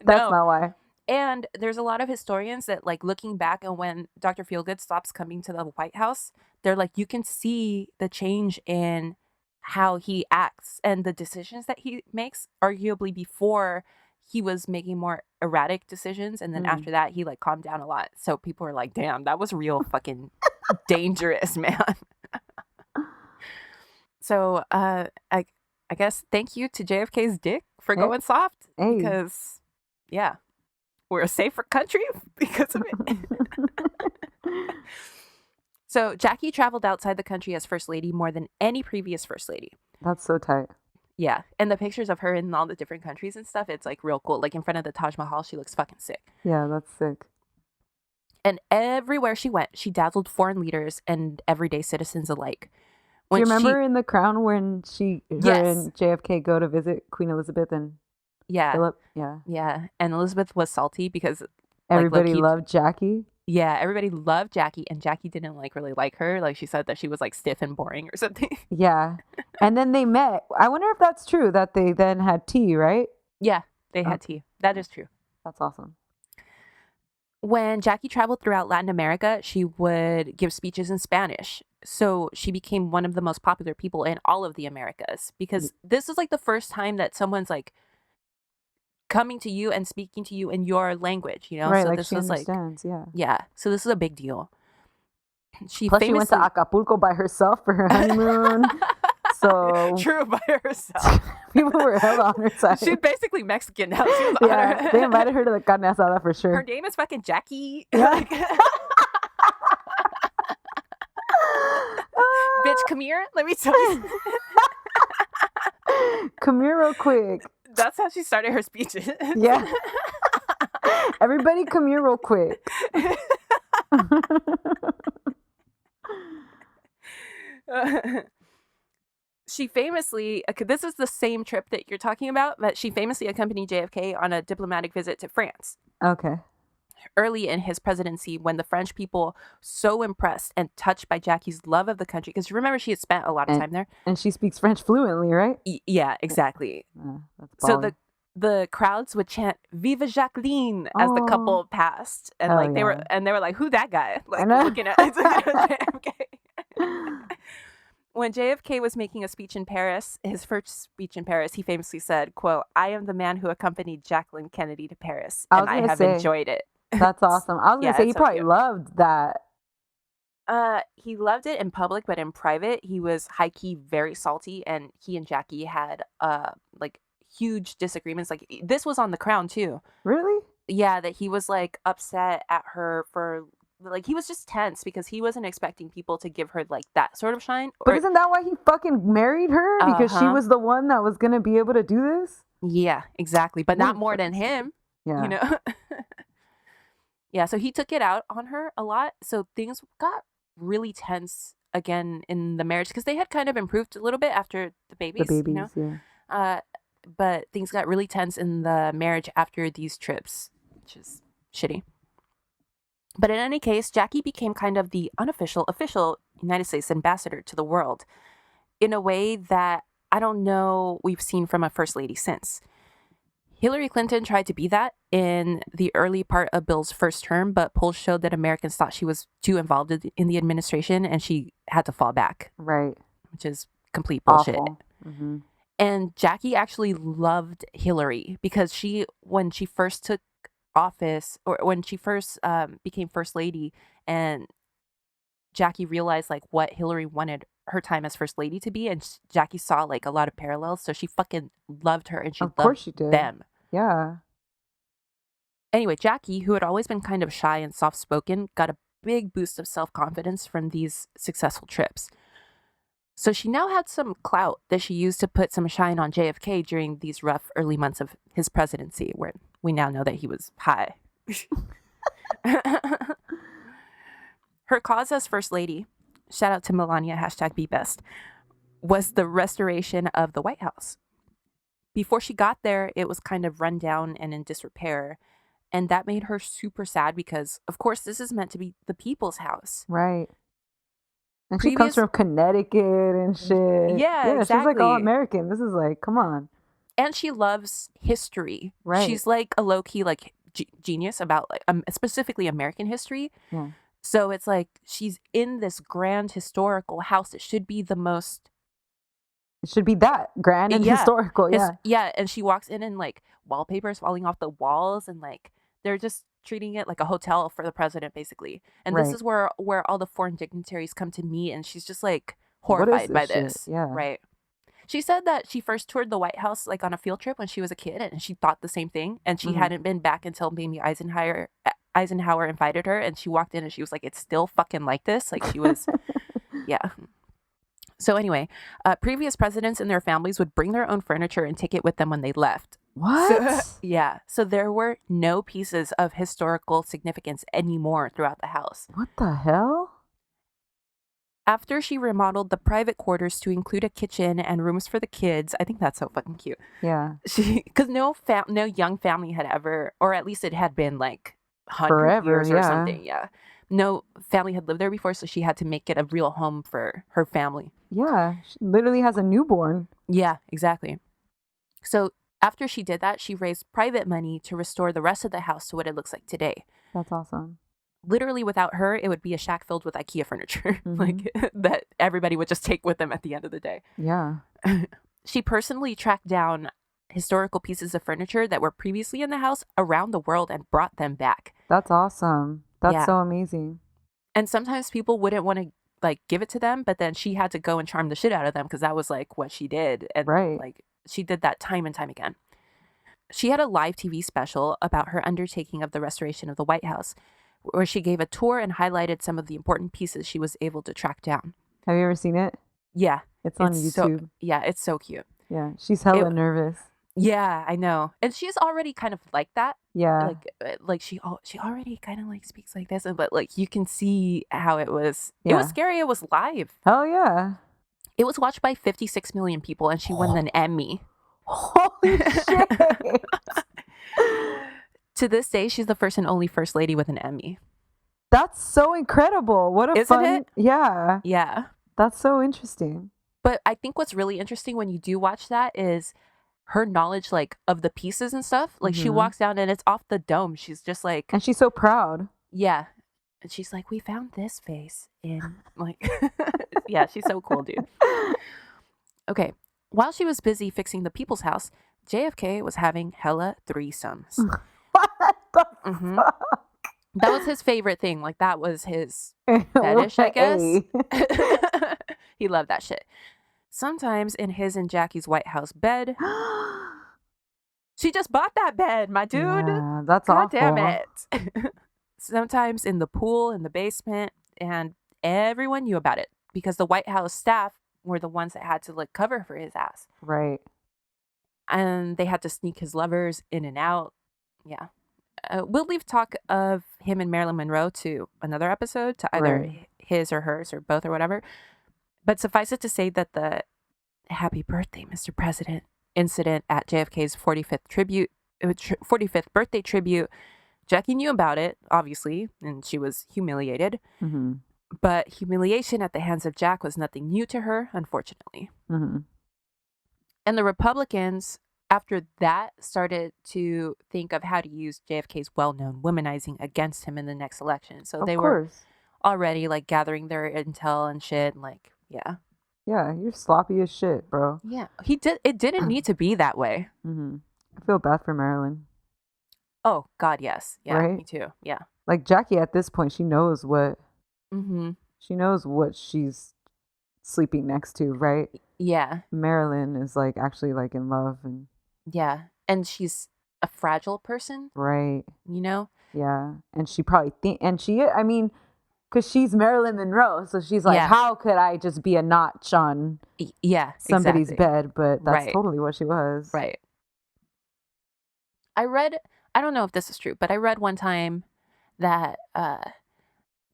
that's not why. And there's a lot of historians that, like, looking back and when Dr. Feelgood stops coming to the White House, they're like, you can see the change in how he acts and the decisions that he makes, arguably before he was making more erratic decisions. And then after that, he, like, calmed down a lot. So people are like, damn, that was real fucking dangerous, man. So I guess thank you to JFK's dick for going soft. Because, yeah, we're a safer country because of it. So Jackie traveled outside the country as First Lady more than any previous First Lady. That's so tight. Yeah. And the pictures of her in all the different countries and stuff, it's like real cool. Like in front of the Taj Mahal, she looks fucking sick. Yeah, that's sick. And everywhere she went, she dazzled foreign leaders and everyday citizens alike. Do you remember in The Crown when her and JFK go to visit Queen Elizabeth and Philip? Yeah. Yeah. And Elizabeth was salty because everybody loved Jackie. Yeah, everybody loved Jackie, and Jackie didn't really like her. Like, she said that she was like stiff and boring or something. Yeah. And then they met. I wonder if that's true that they then had tea, right? Yeah, they had tea. That is true. That's awesome. When Jackie traveled throughout Latin America, she would give speeches in Spanish. So she became one of the most popular people in all of the Americas, because this is like the first time that someone's like coming to you and speaking to you in your language, Right, so like this she was understands, yeah. So this is a big deal. She went to Acapulco by herself for her honeymoon. So true, by herself. People were hella on her side. She's basically Mexican now. She was on her. They invited her to the carne asada for sure. Her name is fucking Jackie. Yeah. Bitch, come here. Let me tell you. Come here real quick. That's how she started her speeches. Yeah. Everybody come here real quick. She famously, this is the same trip that you're talking about, that she famously accompanied JFK on a diplomatic visit to France. Okay. Early in his presidency, when the French people so impressed and touched by Jackie's love of the country, because remember she had spent a lot of time there. And she speaks French fluently, right? Yeah, exactly. That's so the crowds would chant "Viva Jacqueline" as the couple passed, and they were like, "Who that guy?" Like looking at JFK. When JFK was making a speech in Paris, his first speech in Paris, he famously said, quote, "I am the man who accompanied Jacqueline Kennedy to Paris, and I have enjoyed it." That's awesome. I was going to say, he probably loved that. He loved it in public, but in private, he was high-key very salty, and he and Jackie had, huge disagreements. Like, this was on The Crown, too. Really? Yeah, that he was, upset at her for... he was just tense because he wasn't expecting people to give her, that sort of shine. But isn't that why he fucking married her? Because she was the one that was going to be able to do this? Yeah, exactly. But not more than him. Yeah. Yeah, so he took it out on her a lot. So things got really tense again in the marriage because they had kind of improved a little bit after the babies. Yeah. But things got really tense in the marriage after these trips, which is shitty. But in any case, Jackie became kind of the official United States ambassador to the world in a way that I don't know we've seen from a first lady since. Hillary Clinton tried to be that in the early part of Bill's first term, but polls showed that Americans thought she was too involved in the administration and she had to fall back. Right. Which is complete bullshit. Mm-hmm. And Jackie actually loved Hillary because when she first took office, or when she first became first lady, and Jackie realized like what Hillary wanted her time as first lady to be, and Jackie saw like a lot of parallels, so she fucking loved her and she Of loved course she did. them. Yeah. Anyway, Jackie, who had always been kind of shy and soft-spoken, got a big boost of self-confidence from these successful trips. So she now had some clout that she used to put some shine on JFK during these rough early months of his presidency, where we now know that he was high. Her cause as first lady, shout out to Melania, #BeBest, was the restoration of the White House. Before she got there, it was kind of run down and in disrepair. And that made her super sad because, of course, this is meant to be the people's house. Right. And she comes from Connecticut and shit. Yeah, exactly. She's like all American. This is like, come on. And she loves history. Right. She's like a low-key like genius about like specifically American history. Yeah. So it's like she's in this grand historical house. It should be the most... It should be that grand and historical. Yeah. Yeah. And she walks in and like wallpaper is falling off the walls and like they're just treating it like a hotel for the president, basically. And this is where all the foreign dignitaries come to meet, and she's just like horrified by this. Yeah. Right. She said that she first toured the White House like on a field trip when she was a kid, and she thought the same thing. And she hadn't been back until maybe Eisenhower invited her, and she walked in and she was like, "It's still fucking like this." Like she was, yeah. So anyway, previous presidents and their families would bring their own furniture and take it with them when they left. What? So, yeah. So there were no pieces of historical significance anymore throughout the house. What the hell? After she remodeled the private quarters to include a kitchen and rooms for the kids, I think that's so fucking cute. Yeah. Because no young family had ever, or at least it had been like 100 years or something. Yeah. No family had lived there before, so she had to make it a real home for her family. Yeah. She literally has a newborn. Yeah, exactly. So after she did that, she raised private money to restore the rest of the house to what it looks like today. That's awesome. Literally, without her, it would be a shack filled with IKEA furniture, like that everybody would just take with them at the end of the day. Yeah. She personally tracked down historical pieces of furniture that were previously in the house around the world and brought them back. That's awesome. That's so amazing. And sometimes people wouldn't want to like give it to them, but then she had to go and charm the shit out of them because that was like what she did. And like she did that time and time again. She had a live TV special about her undertaking of the restoration of the White House, where she gave a tour and highlighted some of the important pieces she was able to track down. Have you ever seen it? Yeah. It's on YouTube. It's so cute. Yeah. She's hella nervous. Yeah, I know. And she's already kind of like that. Yeah. Like she already kind of like speaks like this, but like you can see how it was. Yeah. It was scary. It was live. Hell yeah. It was watched by 56 million people, and she won an Emmy. Holy shit. To this day, she's the first and only first lady with an Emmy. That's so incredible. What a Isn't fun... it? Yeah. Yeah. That's so interesting. But I think what's really interesting when you do watch that is her knowledge, like, of the pieces and stuff. Like, she walks down and it's off the dome. She's just like... And she's so proud. Yeah. And she's like, we found this vase in, like... Yeah, she's so cool, dude. Okay. While she was busy fixing the people's house, JFK was having hella threesomes. What the fuck? That was his favorite thing. Like, that was his fetish, I guess. He loved that shit. Sometimes in his and Jackie's White House bed. She just bought that bed, my dude. Yeah, that's God awful. damn it. Sometimes in the pool, in the basement, and everyone knew about it because the White House staff were the ones that had to like cover for his ass. Right. And they had to sneak his lovers in and out. Yeah. We'll leave talk of him and Marilyn Monroe to another episode, to either his or hers or both or whatever. But suffice it to say that the Happy Birthday, Mr. President incident at JFK's 45th birthday tribute, Jackie knew about it, obviously, and she was humiliated. Mm-hmm. But humiliation at the hands of Jack was nothing new to her, unfortunately. Mm-hmm. And the Republicans, after that, started to think of how to use JFK's well-known womanizing against him in the next election. So they were already like gathering their intel and shit, and like, yeah. Yeah, you're sloppy as shit, bro. Yeah, it didn't need to be that way. Mm-hmm. I feel bad for Marilyn. Oh, God, yes. Yeah, me too. Yeah. Like Jackie at this point, she knows what... Mm-hmm. She knows what she's sleeping next to, right? Yeah. Marilyn is like actually like in love and Yeah. And she's a fragile person, right. you know? Yeah. And she probably I mean, because she's Marilyn Monroe, so she's like, Yeah. how could I just be a notch on Yeah, somebody's exactly. bed? But that's Right. totally what she was. Right. I don't know if this is true, but I read one time that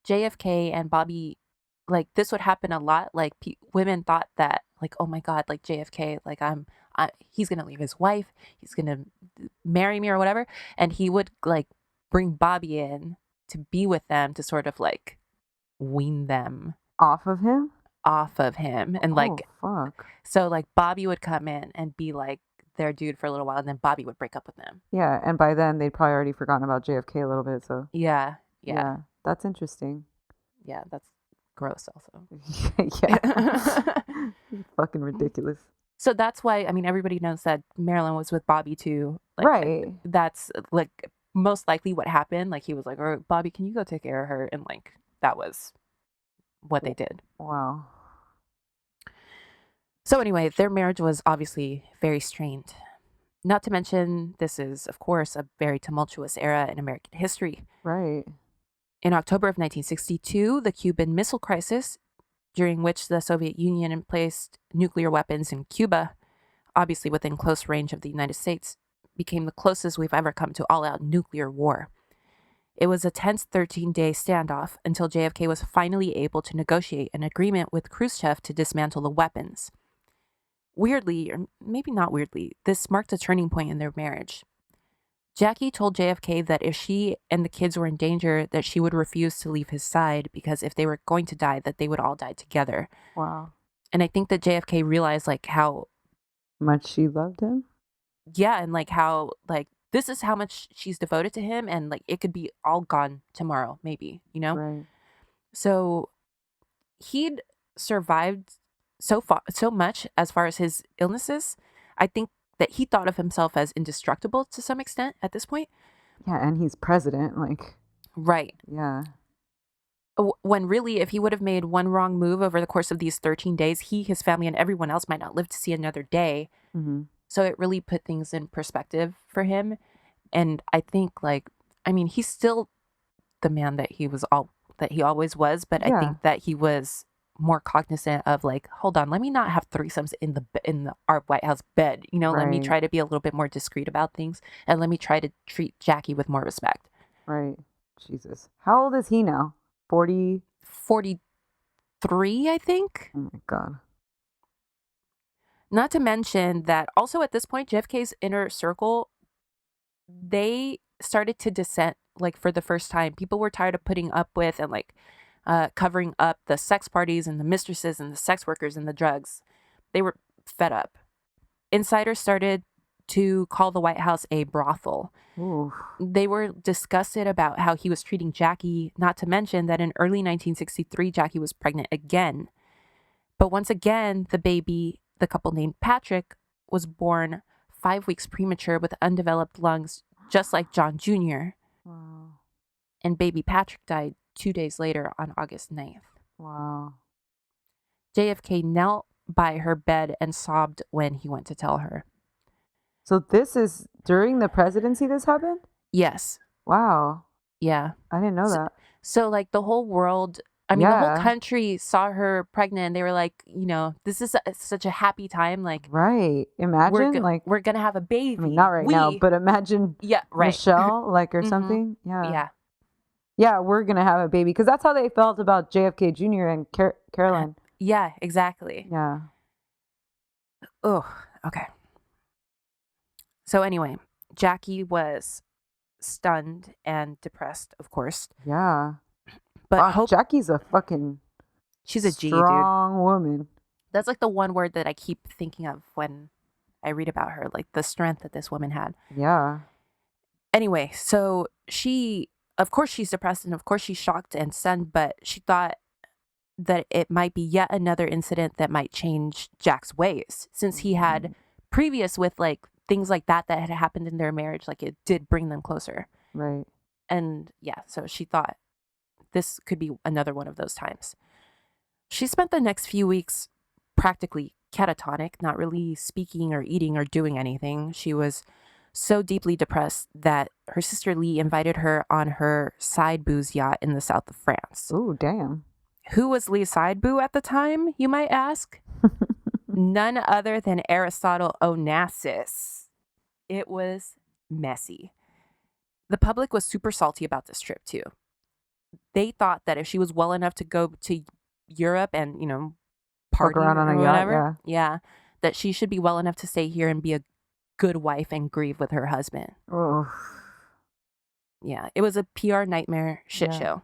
JFK and Bobby, like this would happen a lot. Like women thought that, like, oh my God, like JFK, like he's gonna leave his wife, he's gonna marry me or whatever, and he would like bring Bobby in to be with them to sort of like wean them Off of him? off of him, and like, fuck. so like Bobby would come in and be like their dude for a little while, and then Bobby would break up with them. Yeah, and by then they'd probably already forgotten about JFK a little bit. So Yeah. that's interesting. Yeah, that's gross also. Yeah. Fucking ridiculous. So that's why, I mean, everybody knows that Marilyn was with Bobby too. Like, right. That's like most likely what happened. Like he was like, "Oh, Bobby, can you go take care of her?" And like that was what they did. Wow. So anyway, their marriage was obviously very strained. Not to mention, this is, of course, a very tumultuous era in American history. Right. In October of 1962, the Cuban Missile Crisis, during which the Soviet Union placed nuclear weapons in Cuba, obviously within close range of the United States, became the closest we've ever come to all-out nuclear war. It was a tense 13-day standoff until JFK was finally able to negotiate an agreement with Khrushchev to dismantle the weapons. Weirdly, or maybe not weirdly, this marked a turning point in their marriage. Jackie told JFK that if she and the kids were in danger, that she would refuse to leave his side because if they were going to die, that they would all die together. Wow. And I think that JFK realized like how much she loved him. Yeah, and like how like this is how much she's devoted to him, and like it could be all gone tomorrow, maybe, you know? Right. So he'd survived so much as far as his illnesses. I think that he thought of himself as indestructible to some extent at this point. Yeah, and he's president, like. Right. Yeah. When really, if he would have made one wrong move over the course of these 13 days, he, his family, and everyone else might not live to see another day. Mm-hmm. So it really put things in perspective for him. And I think, like, I mean, he's still the man that he always was, but I think that he was more cognizant of like, hold on, let me not have threesomes in our White House bed. You know, Let me try to be a little bit more discreet about things, and let me try to treat Jackie with more respect. Right. Jesus. How old is he now? 40? 43, I think. Oh my God. Not to mention that also at this point, JFK's inner circle, they started to dissent like for the first time. People were tired of putting up with and like covering up the sex parties and the mistresses and the sex workers and the drugs. They were fed up. Insiders started to call the White House a brothel. Ooh. They were disgusted about how he was treating Jackie, not to mention that in early 1963, Jackie was pregnant again. But once again, the baby, the couple named Patrick, was born 5 weeks premature with undeveloped lungs, just like John Jr. Wow. And baby Patrick died 2 days later on August 9th. Wow. JFK knelt by her bed and sobbed when he went to tell her. So this is during the presidency this happened? Yes. Wow. Yeah. I didn't know that. So like the whole world, I mean, the whole country saw her pregnant and they were like, you know, this is such a happy time. Like, right. Imagine we're going to have a baby. I mean, not right now, but imagine Michelle, like, or something. Yeah. Yeah. Yeah, we're going to have a baby. Because that's how they felt about JFK Jr. and Caroline. Yeah, exactly. Yeah. Oh, okay. So anyway, Jackie was stunned and depressed, of course. Yeah. But Jackie's a fucking she's a G, strong woman. That's like the one word that I keep thinking of when I read about her, like the strength that this woman had. Yeah. Anyway, so of course she's depressed and of course she's shocked and stunned, but she thought that it might be yet another incident that might change Jack's ways, since he had previous with like things like that had happened in their marriage, like it did bring them closer. Right. And yeah, so she thought this could be another one of those times. She spent the next few weeks practically catatonic, not really speaking or eating or doing anything. She was so deeply depressed that her sister Lee invited her on her side booze yacht in the south of France. Ooh, damn. Who was Lee's side boo at the time, you might ask? None other than Aristotle Onassis. It was messy. The public was super salty about this trip, too. They thought that if she was well enough to go to Europe and, party around on or a whatever, yacht, that she should be well enough to stay here and be a good wife and grieve with her husband. Oh. Yeah, it was a PR nightmare shit show.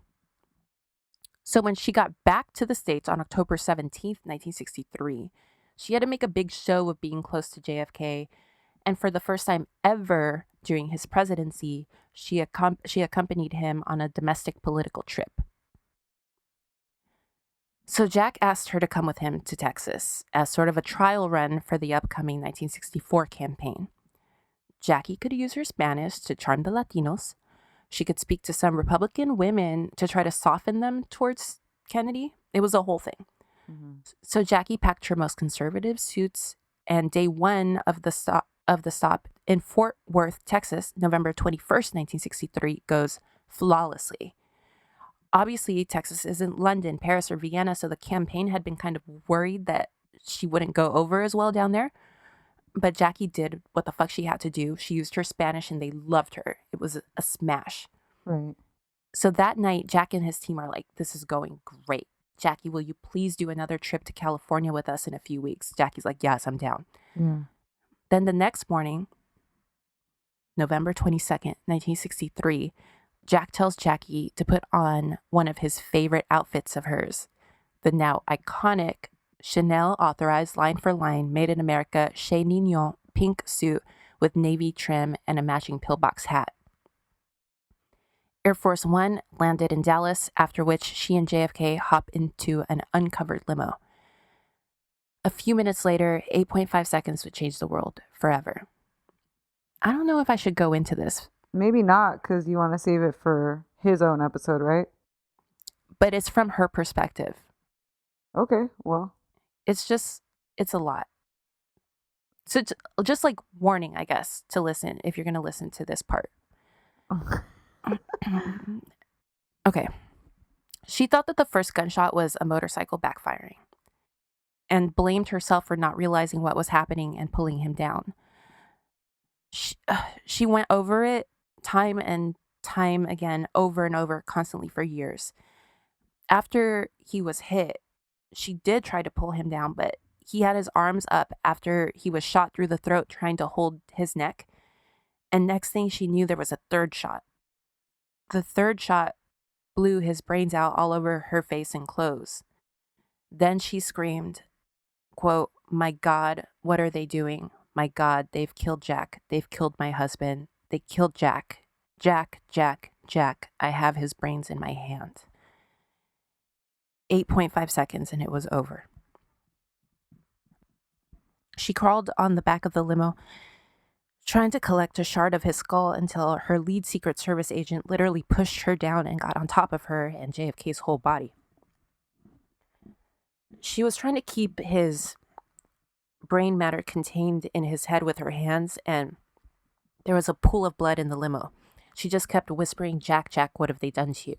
So when she got back to the States on October 17th, 1963, she had to make a big show of being close to JFK. And for the first time ever during his presidency, she accompanied him on a domestic political trip. So Jack asked her to come with him to Texas as sort of a trial run for the upcoming 1964 campaign. Jackie could use her Spanish to charm the Latinos. She could speak to some Republican women to try to soften them towards Kennedy. It was a whole thing. Mm-hmm. So Jackie packed her most conservative suits, and day one of the stop in Fort Worth, Texas, November 21st, 1963, goes flawlessly. Obviously, Texas isn't London, Paris, or Vienna, so the campaign had been kind of worried that she wouldn't go over as well down there. But Jackie did what the fuck she had to do. She used her Spanish and they loved her. It was a smash. Right. So that night, Jack and his team are like, this is going great. Jackie, will you please do another trip to California with us in a few weeks? Jackie's like, yes, I'm down. Yeah. Then the next morning, November 22nd, 1963, Jack tells Jackie to put on one of his favorite outfits of hers, the now iconic Chanel authorized line for line, made in America, Chez Nignon pink suit with navy trim and a matching pillbox hat. Air Force One landed in Dallas, after which she and JFK hop into an uncovered limo. A few minutes later, 8.5 seconds would change the world forever. I don't know if I should go into this. Maybe not, because you want to save it for his own episode, right? But it's from her perspective. Okay, well. It's a lot. So just like warning, I guess, to listen if you're going to listen to this part. Okay. She thought that the first gunshot was a motorcycle backfiring and blamed herself for not realizing what was happening and pulling him down. She went over it time and time again, over and over, constantly for years. After he was hit, she did try to pull him down, but he had his arms up after he was shot through the throat trying to hold his neck. And next thing she knew, there was a third shot. The third shot blew his brains out all over her face and clothes. Then she screamed, quote, "My God, what are they doing? My God, they've killed Jack. They've killed my husband. They killed Jack. Jack, Jack, Jack. I have his brains in my hand." 8.5 seconds and it was over. She crawled on the back of the limo, trying to collect a shard of his skull until her lead Secret Service agent literally pushed her down and got on top of her and JFK's whole body. She was trying to keep his brain matter contained in his head with her hands, and there was a pool of blood in the limo. She just kept whispering, "Jack, Jack, what have they done to you?"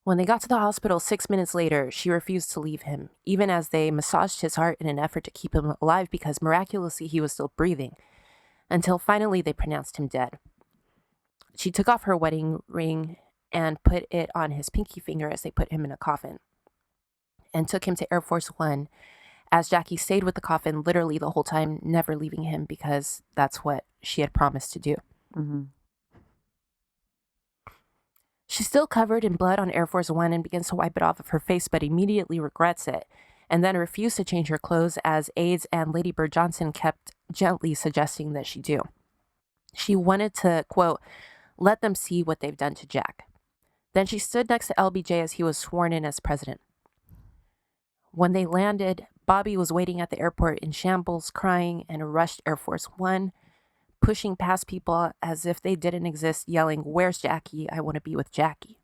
When they got to the hospital 6 minutes later, she refused to leave him, even as they massaged his heart in an effort to keep him alive because miraculously he was still breathing, until finally they pronounced him dead. She took off her wedding ring and put it on his pinky finger as they put him in a coffin, and took him to Air Force One, as Jackie stayed with the coffin literally the whole time, never leaving him because that's what she had promised to do. Mm-hmm. She's still covered in blood on Air Force One and begins to wipe it off of her face, but immediately regrets it, and then refused to change her clothes as aides and Lady Bird Johnson kept gently suggesting that she do. She wanted to, quote, "let them see what they've done to Jack." Then she stood next to LBJ as he was sworn in as president. When they landed, Bobby was waiting at the airport in shambles, crying, and rushed Air Force One, pushing past people as if they didn't exist, yelling, "Where's Jackie? I want to be with Jackie."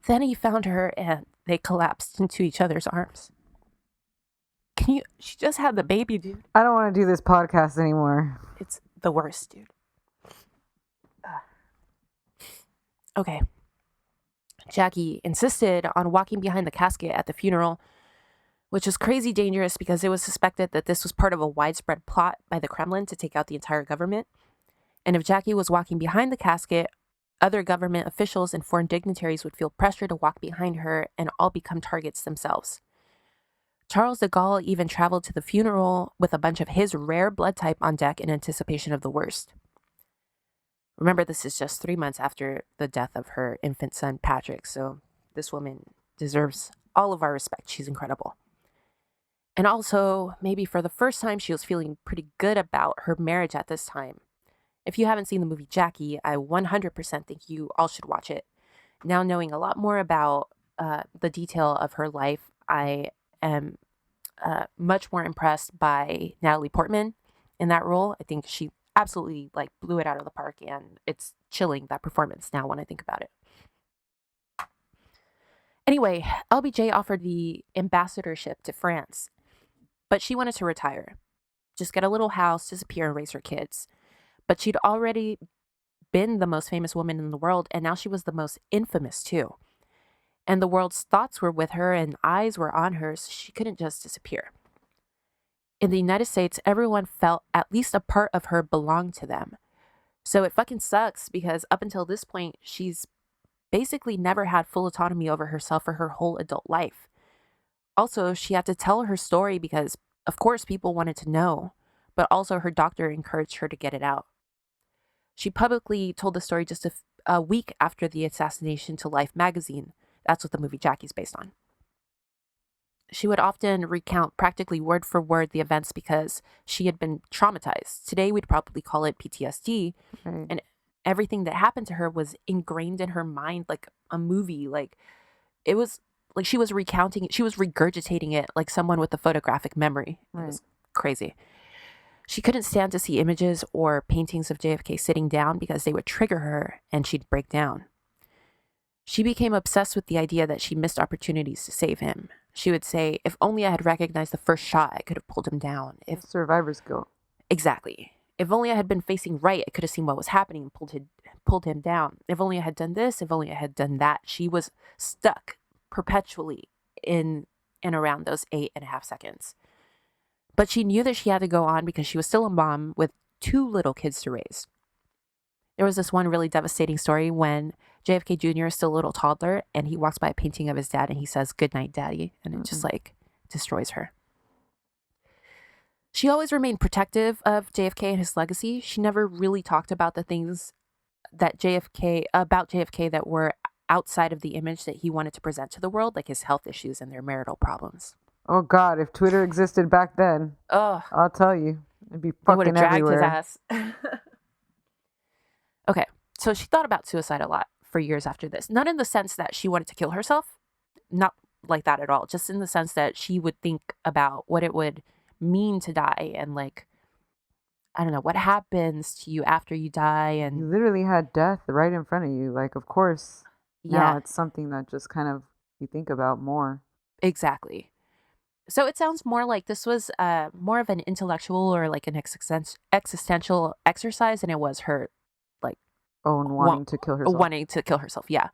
Then he found her and they collapsed into each other's arms. She just had the baby, dude. I don't want to do this podcast anymore. It's the worst, dude. Okay. Jackie insisted on walking behind the casket at the funeral, which was crazy dangerous because it was suspected that this was part of a widespread plot by the Kremlin to take out the entire government. And if Jackie was walking behind the casket, other government officials and foreign dignitaries would feel pressure to walk behind her and all become targets themselves. Charles de Gaulle even traveled to the funeral with a bunch of his rare blood type on deck in anticipation of the worst. Remember, this is just 3 months after the death of her infant son, Patrick, so this woman deserves all of our respect. She's incredible. And also, maybe for the first time, she was feeling pretty good about her marriage at this time. If you haven't seen the movie Jackie, I 100% think you all should watch it. Now knowing a lot more about the detail of her life, I am much more impressed by Natalie Portman in that role. I think she absolutely blew it out of the park, and it's chilling, that performance, now when I think about it. Anyway, LBJ offered the ambassadorship to France, but she wanted to retire, just get a little house, disappear, and raise her kids. But she'd already been the most famous woman in the world, and now she was the most infamous too. And the world's thoughts were with her and eyes were on her, so she couldn't just disappear. In the United States, everyone felt at least a part of her belonged to them. So it fucking sucks because up until this point, she's basically never had full autonomy over herself for her whole adult life. Also, she had to tell her story because, of course, people wanted to know, but also her doctor encouraged her to get it out. She publicly told the story just a week after the assassination to Life magazine. That's what the movie Jackie's based on. She would often recount practically word for word the events because she had been traumatized. Today, we'd probably call it PTSD. Right. And everything that happened to her was ingrained in her mind like a movie. It was like she was recounting it. She was regurgitating it like someone with a photographic memory. Right. It was crazy. She couldn't stand to see images or paintings of JFK sitting down because they would trigger her and she'd break down. She became obsessed with the idea that she missed opportunities to save him. She would say, if only I had recognized the first shot, I could have pulled him down. If survivor's guilt. Exactly. If only I had been facing right, I could have seen what was happening and pulled him down. If only I had done this, if only I had done that. She was stuck perpetually in and around those 8.5 seconds. But she knew that she had to go on because she was still a mom with 2 little kids to raise. There was this one really devastating story when JFK Jr. is still a little toddler and he walks by a painting of his dad and he says, "Good night, Daddy." And it just destroys her. She always remained protective of JFK and his legacy. She never really talked about the things about JFK that were outside of the image that he wanted to present to the world, like his health issues and their marital problems. Oh God, if Twitter existed back then, I'll tell you, it'd be fucking everywhere. His ass. Okay, so she thought about suicide a lot for years after this. Not in the sense that she wanted to kill herself, not like that at all. Just in the sense that she would think about what it would mean to die and I don't know, what happens to you after you die. And you literally had death right in front of you. Of course, now it's something that just kind of you think about more. Exactly. So it sounds more like this was more of an intellectual or like an existential exercise than it was her wanting to kill herself. Wanting to kill herself, yeah.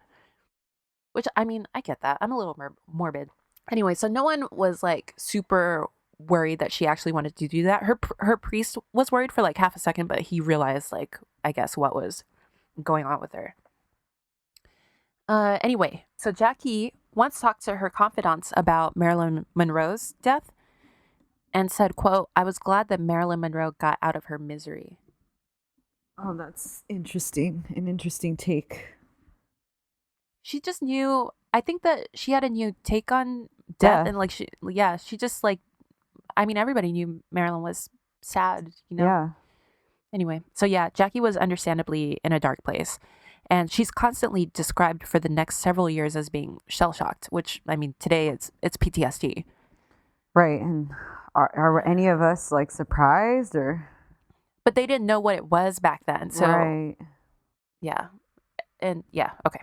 Which, I mean, I get that. I'm a little morbid. Anyway, so no one was super worried that she actually wanted to do that. Her priest was worried for half a second, but he realized I guess what was going on with her. Anyway, so Jackie once talked to her confidants about Marilyn Monroe's death and said, quote, "I was glad that Marilyn Monroe got out of her misery." Oh, that's interesting. An interesting take. She just knew, I think that she had a new take on death. And she just everybody knew Marilyn was sad, Yeah. Anyway, so yeah, Jackie was understandably in a dark place. And she's constantly described for the next several years as being shell-shocked, which, today it's PTSD. Right. And are any of us surprised or? But they didn't know what it was back then. So, right. Yeah. And yeah, okay.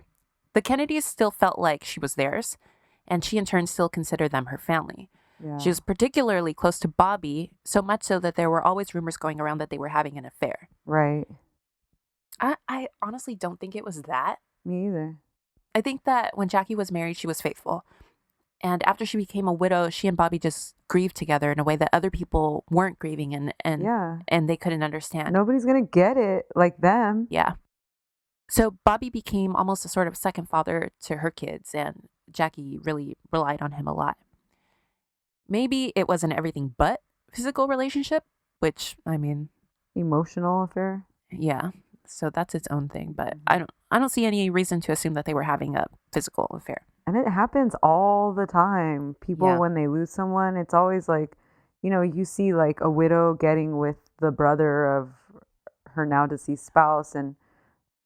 The Kennedys still felt like she was theirs, and she in turn still considered them her family. Yeah. She was particularly close to Bobby, so much so that there were always rumors going around that they were having an affair. Right. I honestly don't think it was that. Me either. I think that when Jackie was married, she was faithful. And after she became a widow, she and Bobby just grieved together in a way that other people weren't grieving and they couldn't understand. Nobody's going to get it like them. Yeah. So Bobby became almost a sort of second father to her kids, and Jackie really relied on him a lot. Maybe it wasn't everything but physical relationship, which, I mean... Emotional affair? Yeah. So that's its own thing, but I don't see any reason to assume that they were having a physical affair. And it happens all the time. People, when they lose someone, it's always like, you see like a widow getting with the brother of her now deceased spouse, and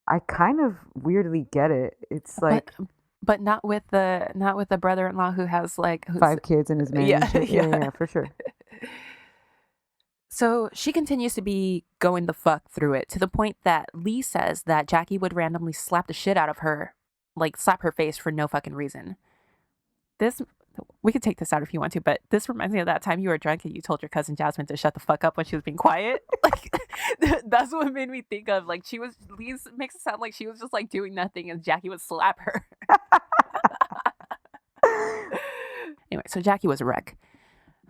I kind of weirdly get it. It's like, but not with the brother-in-law who has like 5 kids in his marriage. Yeah, for sure. So she continues to be going the fuck through it, to the point that Lee says that Jackie would randomly slap the shit out of her, like slap her face for no fucking reason. We could take this out if you want to, but this reminds me of that time you were drunk and you told your cousin Jasmine to shut the fuck up when she was being quiet. Like, that's what made me think of, like, Lee makes it sound like she was just like doing nothing and Jackie would slap her. Anyway, so Jackie was a wreck.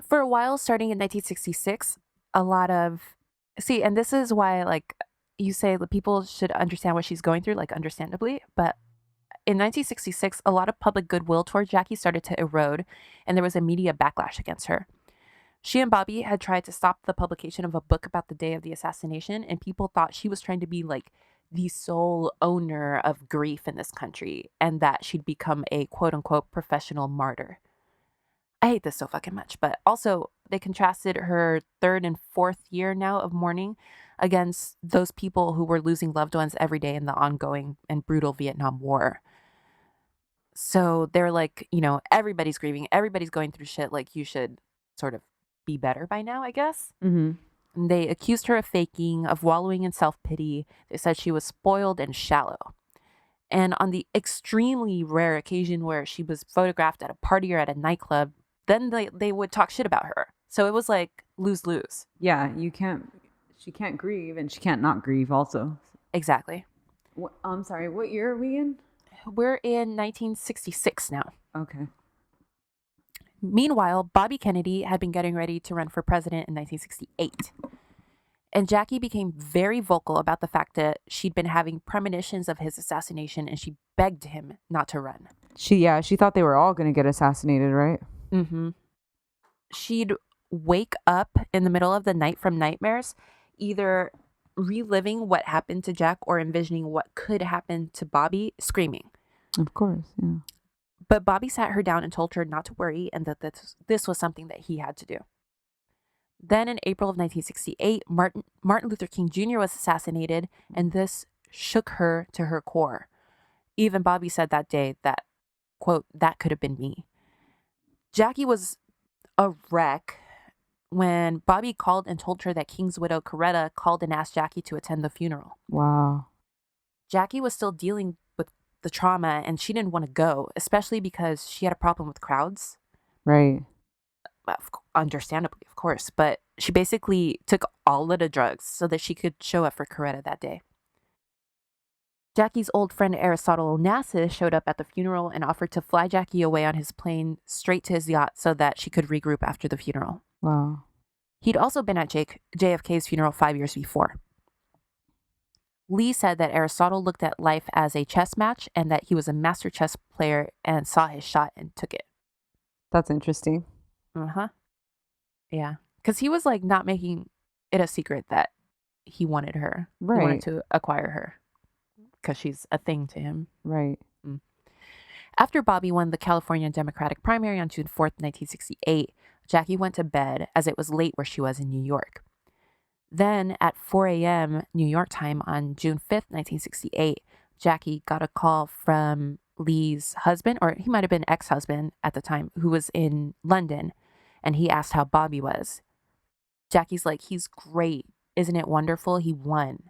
For a while, starting in 1966, and this is why, like, you say the people should understand what she's going through, like, understandably, but in 1966, a lot of public goodwill toward Jackie started to erode, and there was a media backlash against her. She and Bobby had tried to stop the publication of a book about the day of the assassination, and people thought she was trying to be, like, the sole owner of grief in this country, and that she'd become a quote-unquote professional martyr. I hate this so fucking much, but also they contrasted her 3rd and 4th year now of mourning against those people who were losing loved ones every day in the ongoing and brutal Vietnam War. So they're like, everybody's grieving, everybody's going through shit, like you should sort of be better by now, I guess. Mm-hmm. And they accused her of faking, of wallowing in self-pity. They said she was spoiled and shallow. And on the extremely rare occasion where she was photographed at a party or at a nightclub, then they would talk shit about her. So it was like lose-lose. Yeah, she can't grieve and she can't not grieve also. Exactly. I'm sorry, what year are we in? We're in 1966 now. Okay. Meanwhile, Bobby Kennedy had been getting ready to run for president in 1968. And Jackie became very vocal about the fact that she'd been having premonitions of his assassination, and she begged him not to run. She thought they were all going to get assassinated, right? Mm-hmm. She'd wake up in the middle of the night from nightmares, either reliving what happened to Jack or envisioning what could happen to Bobby, screaming. Of course, yeah. But Bobby sat her down and told her not to worry and that this was something that he had to do. Then in April of 1968, Martin Luther King Jr. was assassinated, and this shook her to her core. Even Bobby said that day that, quote, that could have been me. Jackie was a wreck when Bobby called and told her that King's widow, Coretta, called and asked Jackie to attend the funeral. Wow. Jackie was still dealing with the trauma, and she didn't want to go, especially because she had a problem with crowds. Right. Understandably, of course. But she basically took all of the drugs so that she could show up for Coretta that day. Jackie's old friend Aristotle Onassis showed up at the funeral and offered to fly Jackie away on his plane straight to his yacht so that she could regroup after the funeral. Wow. He'd also been at JFK's funeral 5 years before. Lee said that Aristotle looked at life as a chess match and that he was a master chess player and saw his shot and took it. That's interesting. Uh-huh. Yeah. Because he was like not making it a secret that he wanted her. Right. He wanted to acquire her because she's a thing to him. Right. After Bobby won the California Democratic primary on June 4th, 1968, Jackie went to bed as it was late where she was in New York. Then at 4 a.m. New York time on June 5th, 1968, Jackie got a call from Lee's husband, or he might have been ex-husband at the time, who was in London, and he asked how Bobby was. Jackie's like, he's great. Isn't it wonderful? He won.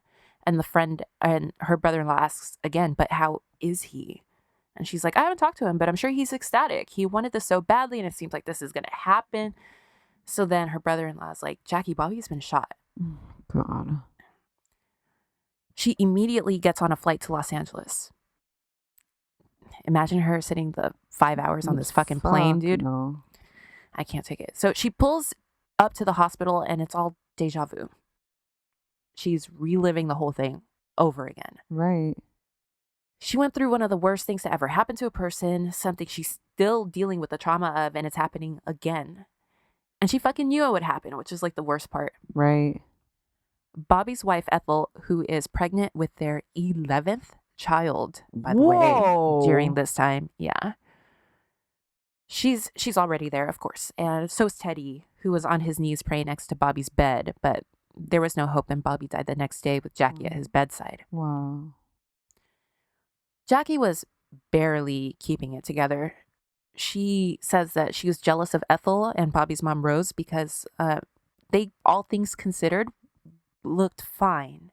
And the friend and her brother-in-law asks again, but how is he? And she's like, I haven't talked to him, but I'm sure he's ecstatic. He wanted this so badly, and it seems like this is going to happen. So then her brother-in-law is like, Jackie, Bobby's been shot. God. She immediately gets on a flight to Los Angeles. Imagine her sitting the 5 hours on this fucking plane, dude. No. I can't take it. So she pulls up to the hospital, and it's all deja vu. She's reliving the whole thing over again. Right. She went through one of the worst things to ever happen to a person, something she's still dealing with the trauma of, and it's happening again. And she fucking knew it would happen, which is like the worst part. Right. Bobby's wife, Ethel, who is pregnant with their 11th child, by the way, during this time. Yeah. She's already there, of course. And so is Teddy, who was on his knees praying next to Bobby's bed, but there was no hope, and Bobby died the next day with Jackie at his bedside. Wow. Jackie was barely keeping it together. She says that she was jealous of Ethel and Bobby's mom, Rose, because they, all things considered, looked fine.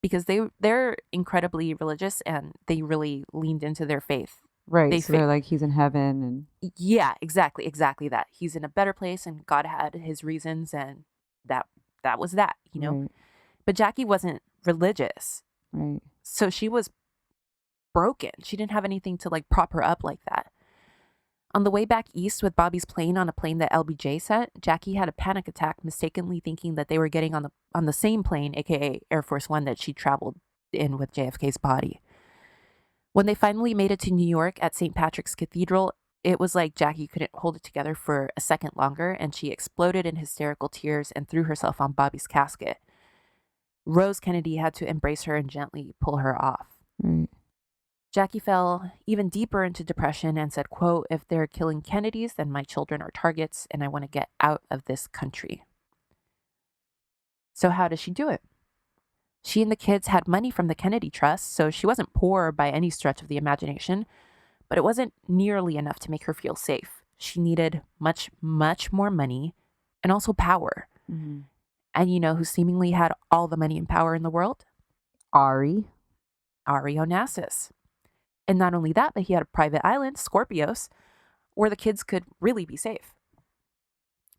Because they're incredibly religious, and they really leaned into their faith. Right. So they're like, he's in heaven. And yeah, exactly that. He's in a better place, and God had his reasons, and that was that, you know? Right. But Jackie wasn't religious. Right. So she was broken. She didn't have anything to like prop her up like that. On the way back east with Bobby's plane on a plane that LBJ sent, Jackie had a panic attack, mistakenly thinking that they were getting on the same plane, aka Air Force One, that she traveled in with JFK's body. When they finally made it to New York at St. Patrick's Cathedral, it was like Jackie couldn't hold it together for a second longer, and she exploded in hysterical tears and threw herself on Bobby's casket. Rose Kennedy had to embrace her and gently pull her off. Right. Jackie fell even deeper into depression and said, quote, if they're killing Kennedys, then my children are targets, and I want to get out of this country. So how does she do it? She and the kids had money from the Kennedy Trust, so she wasn't poor by any stretch of the imagination, but it wasn't nearly enough to make her feel safe. She needed much, much more money and also power. Mm-hmm. And you know who seemingly had all the money and power in the world? Ari Onassis. And not only that, but he had a private island, Scorpios, where the kids could really be safe.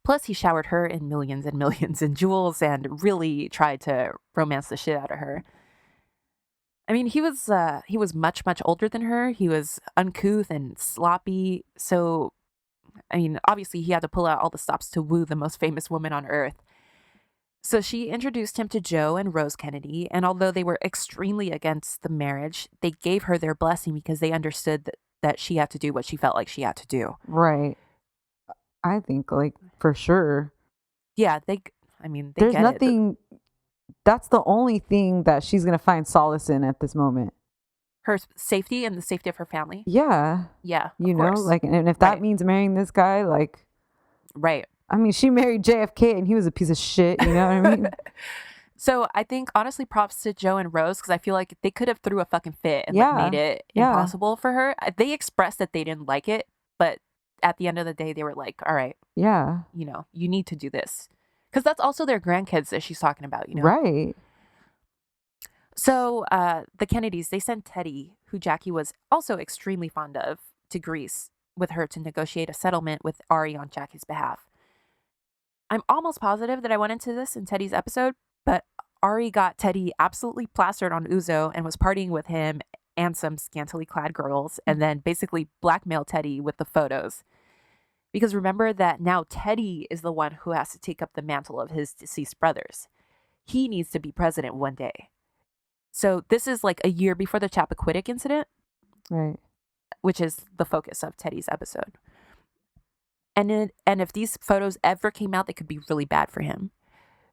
Plus, he showered her in millions and millions in jewels and really tried to romance the shit out of her. I mean, he was much, much older than her. He was uncouth and sloppy. So, I mean, obviously he had to pull out all the stops to woo the most famous woman on earth. So she introduced him to Joe and Rose Kennedy, and although they were extremely against the marriage, they gave her their blessing because they understood that she had to do what she felt like she had to do. Right. I think, like, for sure. Yeah, there's nothing, that's the only thing that she's going to find solace in at this moment. Her safety and the safety of her family. Yeah. Yeah, you know, like, and if that means marrying this guy, like. Right. I mean, she married JFK and he was a piece of shit, you know what I mean? So I think, honestly, props to Joe and Rose, because I feel like they could have threw a fucking fit and like, made it impossible for her. They expressed that they didn't like it, but at the end of the day, they were like, all right, yeah, you know, you need to do this. Because that's also their grandkids that she's talking about, you know? Right. So the Kennedys, they sent Teddy, who Jackie was also extremely fond of, to Greece with her to negotiate a settlement with Ari on Jackie's behalf. I'm almost positive that I went into this in Teddy's episode, but Ari got Teddy absolutely plastered on Ouzo and was partying with him and some scantily clad girls, and then basically blackmailed Teddy with the photos. Because remember that now Teddy is the one who has to take up the mantle of his deceased brothers. He needs to be president one day. So this is like a year before the Chappaquiddick incident. Right. Which is the focus of Teddy's episode. And if these photos ever came out, they could be really bad for him.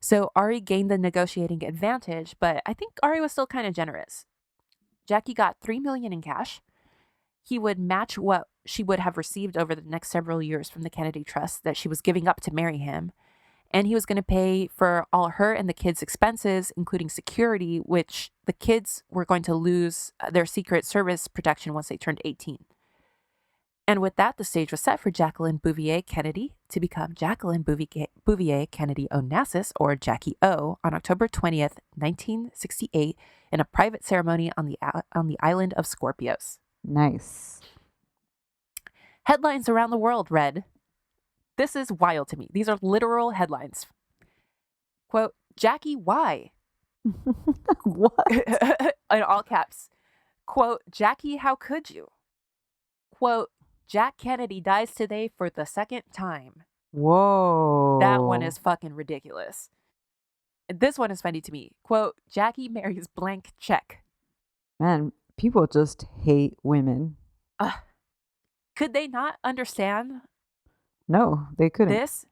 So Ari gained the negotiating advantage, but I think Ari was still kind of generous. Jackie got $3 million in cash. He would match what she would have received over the next several years from the Kennedy Trust that she was giving up to marry him. And he was going to pay for all her and the kids' expenses, including security, which the kids were going to lose their Secret Service protection once they turned 18. And with that, the stage was set for Jacqueline Bouvier Kennedy to become Jacqueline Bouvier Kennedy Onassis, or Jackie O, on October 20th, 1968, in a private ceremony on the island of Scorpios. Nice. Headlines around the world read, this is wild to me. These are literal headlines. Quote, Jackie, why? What? In all caps. Quote, Jackie, how could you? Quote, Jack Kennedy dies today for the second time. Whoa. That one is fucking ridiculous. This one is funny to me. Quote, Jackie marries blank check. Man, people just hate women. Could they not understand? No, they couldn't. This?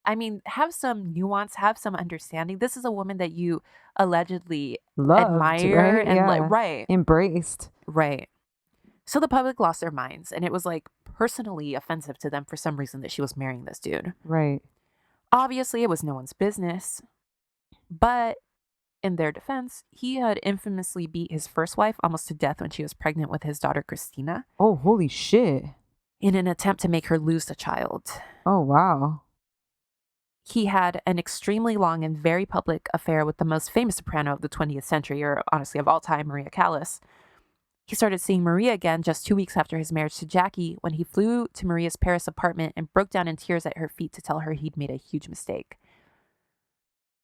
I mean, have some nuance, have some understanding. This is a woman that you allegedly admire right? and right. Embraced. Right. So the public lost their minds, and it was like personally offensive to them for some reason that she was marrying this dude. Right. Obviously, it was no one's business. But in their defense, he had infamously beat his first wife almost to death when she was pregnant with his daughter, Christina. Oh, holy shit. In an attempt to make her lose the child. Oh, wow. He had an extremely long and very public affair with the most famous soprano of the 20th century, or honestly of all time, Maria Callas. He started seeing Maria again just 2 weeks after his marriage to Jackie when he flew to Maria's Paris apartment and broke down in tears at her feet to tell her he'd made a huge mistake.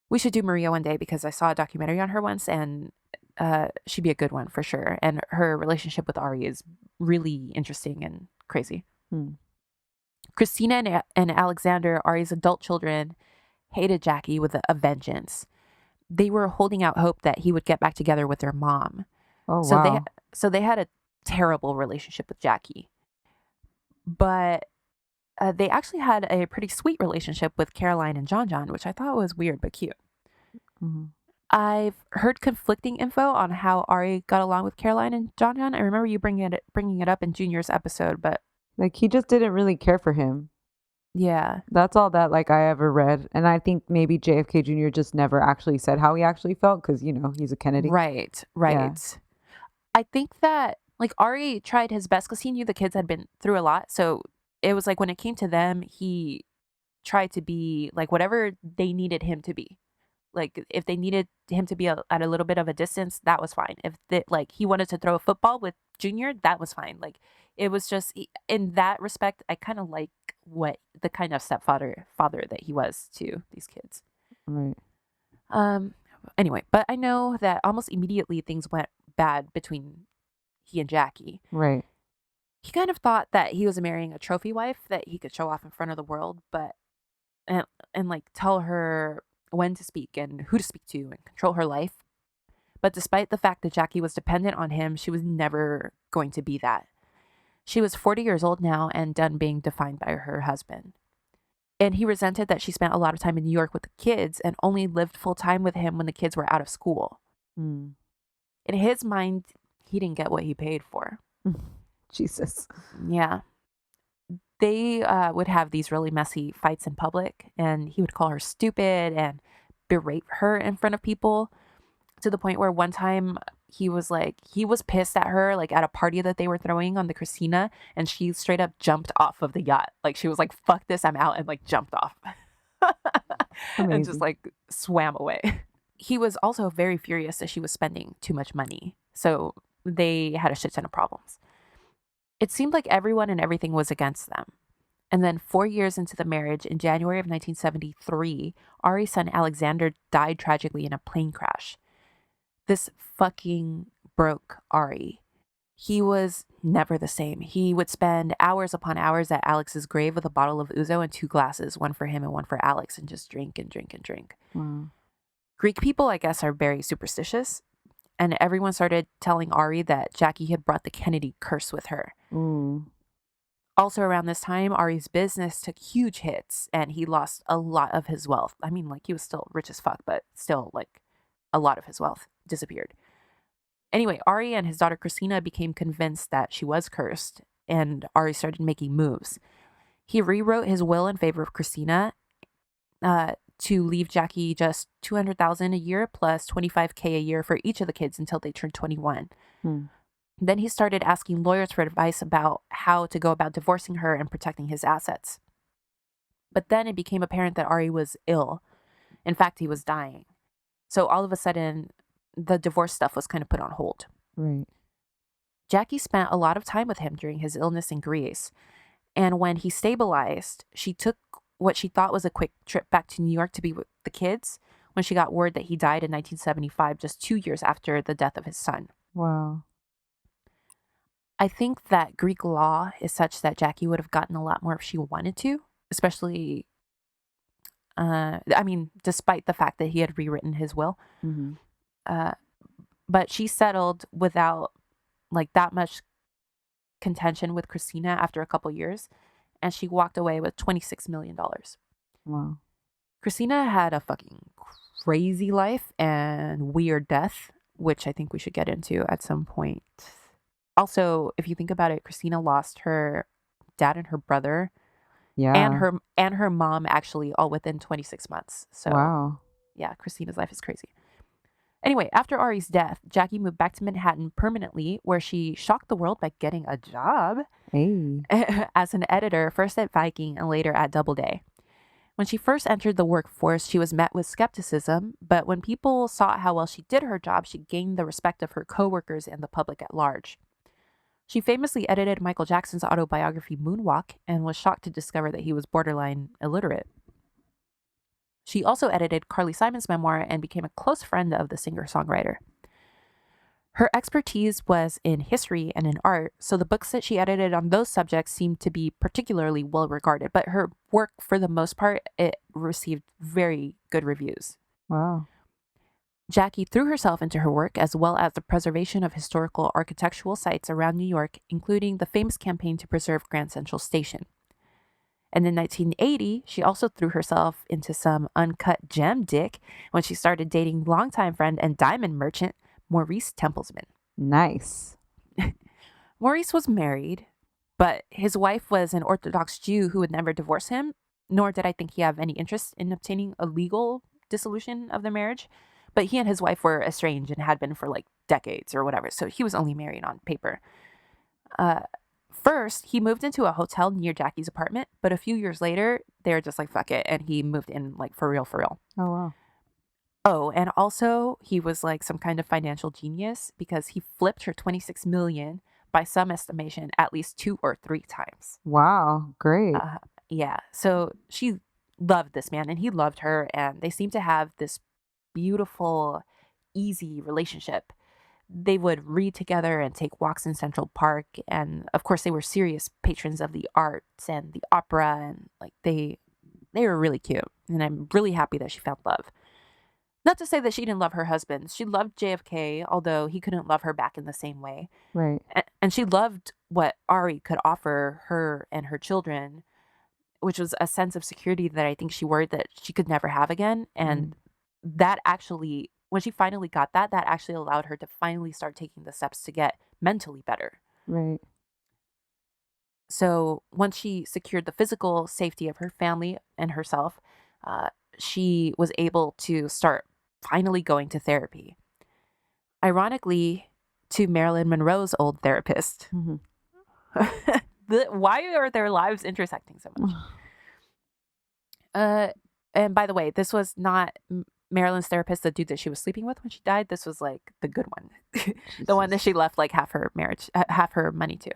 We should do Maria one day because I saw a documentary on her once and she'd be a good one for sure. And her relationship with Ari is really interesting and crazy. Christina and Alexander, Ari's adult children, hated Jackie with a vengeance. They were holding out hope that he would get back together with their mom. Oh, wow. So they had a terrible relationship with Jackie. But they actually had a pretty sweet relationship with Caroline and John, which I thought was weird but cute. Mm-hmm. I've heard conflicting info on how Ari got along with Caroline and John. I remember you bringing it up in Junior's episode, but like he just didn't really care for him. Yeah. That's all that like I ever read. And I think maybe JFK Jr. just never actually said how he actually felt because, you know, he's a Kennedy. Right. Yeah. I think that like Ari tried his best because he knew the kids had been through a lot. So it was like when it came to them, he tried to be like whatever they needed him to be. Like if they needed him to be at a little bit of a distance, that was fine. If he wanted to throw a football with Junior, that was fine. Like it was just in that respect, I kind of like what the kind of father that he was to these kids. Right. Anyway, but I know that almost immediately things went bad between he and Jackie. Right. He kind of thought that he was marrying a trophy wife that he could show off in front of the world, but and like tell her when to speak and who to speak to and control her life. But despite the fact that Jackie was dependent on him, she was never going to be that. She was 40 years old now and done being defined by her husband. And he resented that she spent a lot of time in New York with the kids and only lived full time with him when the kids were out of school. In his mind, he didn't get what he paid for. Jesus. Yeah. They would have these really messy fights in public, and he would call her stupid and berate her in front of people to the point where one time he was pissed at her, like at a party that they were throwing on the Christina, and she straight up jumped off of the yacht. Like she was like, fuck this, I'm out, and like jumped off and just like swam away. He was also very furious that she was spending too much money. So they had a shit ton of problems. It seemed like everyone and everything was against them. And then 4 years into the marriage, in January of 1973, Ari's son Alexander died tragically in a plane crash. This fucking broke Ari. He was never the same. He would spend hours upon hours at Alex's grave with a bottle of ouzo and 2 glasses, one for him and one for Alex, and just drink and drink and drink. Wow. Greek people, I guess, are very superstitious. And everyone started telling Ari that Jackie had brought the Kennedy curse with her. Also around this time, Ari's business took huge hits and he lost a lot of his wealth. I mean, like he was still rich as fuck, but still like a lot of his wealth disappeared. Anyway, Ari and his daughter Christina became convinced that she was cursed, and Ari started making moves. He rewrote his will in favor of Christina to leave Jackie just $200,000 a year plus $25,000 a year for each of the kids until they turned 21. Then he started asking lawyers for advice about how to go about divorcing her and protecting his assets. But then it became apparent that Ari was ill. In fact, he was dying. So all of a sudden, the divorce stuff was kind of put on hold. Right. Jackie spent a lot of time with him during his illness in Greece. And when he stabilized, she took what she thought was a quick trip back to New York to be with the kids when she got word that he died in 1975, just 2 years after the death of his son. Wow. I think that Greek law is such that Jackie would have gotten a lot more if she wanted to, especially, despite the fact that he had rewritten his will. Mm-hmm. But she settled without like that much contention with Christina after a couple years, and she walked away with $26 million. Wow. Christina had a fucking crazy life and weird death, which I think we should get into at some point. Also, if you think about it, Christina lost her dad and her brother, and her mom actually all within 26 months. So wow. Yeah, Christina's life is crazy. Anyway, after Ari's death, Jackie moved back to Manhattan permanently, where she shocked the world by getting a job as an editor, first at Viking and later at Doubleday. When she first entered the workforce, she was met with skepticism, but when people saw how well she did her job, she gained the respect of her coworkers and the public at large. She famously edited Michael Jackson's autobiography Moonwalk and was shocked to discover that he was borderline illiterate. She also edited Carly Simon's memoir and became a close friend of the singer-songwriter. Her expertise was in history and in art, so the books that she edited on those subjects seemed to be particularly well regarded, but her work, for the most part, it received very good reviews. Wow. Jackie threw herself into her work, as well as the preservation of historical architectural sites around New York, including the famous campaign to preserve Grand Central Station. And in 1980, she also threw herself into some uncut gem dick when she started dating longtime friend and diamond merchant Maurice Templesman. Nice. Maurice was married, but his wife was an Orthodox Jew who would never divorce him, nor did I think he have any interest in obtaining a legal dissolution of their marriage. But he and his wife were estranged and had been for like decades or whatever, so he was only married on paper. First, he moved into a hotel near Jackie's apartment, but a few years later, they were just like, fuck it, and he moved in like for real. Oh, wow. Oh, and also he was like some kind of financial genius because he flipped her $26 million by some estimation at least 2 or 3 times. Wow, great. Yeah, so she loved this man and he loved her, and they seemed to have this beautiful, easy relationship. They would read together and take walks in Central Park, and of course they were serious patrons of the arts and the opera, and like they were really cute, and I'm really happy that she found love. Not to say that she didn't love her husband. She loved JFK, although he couldn't love her back in the same way. Right. And she loved what Ari could offer her and her children, which was a sense of security that I think she worried that she could never have again. And that actually, when she finally got that actually allowed her to finally start taking the steps to get mentally better. Right. So once she secured the physical safety of her family and herself, she was able to start finally going to therapy. Ironically, to Marilyn Monroe's old therapist. Mm-hmm. Why are their lives intersecting so much? And by the way, this was not Marilyn's therapist, the dude that she was sleeping with when she died. This was like the good one. The one that she left like half her money to.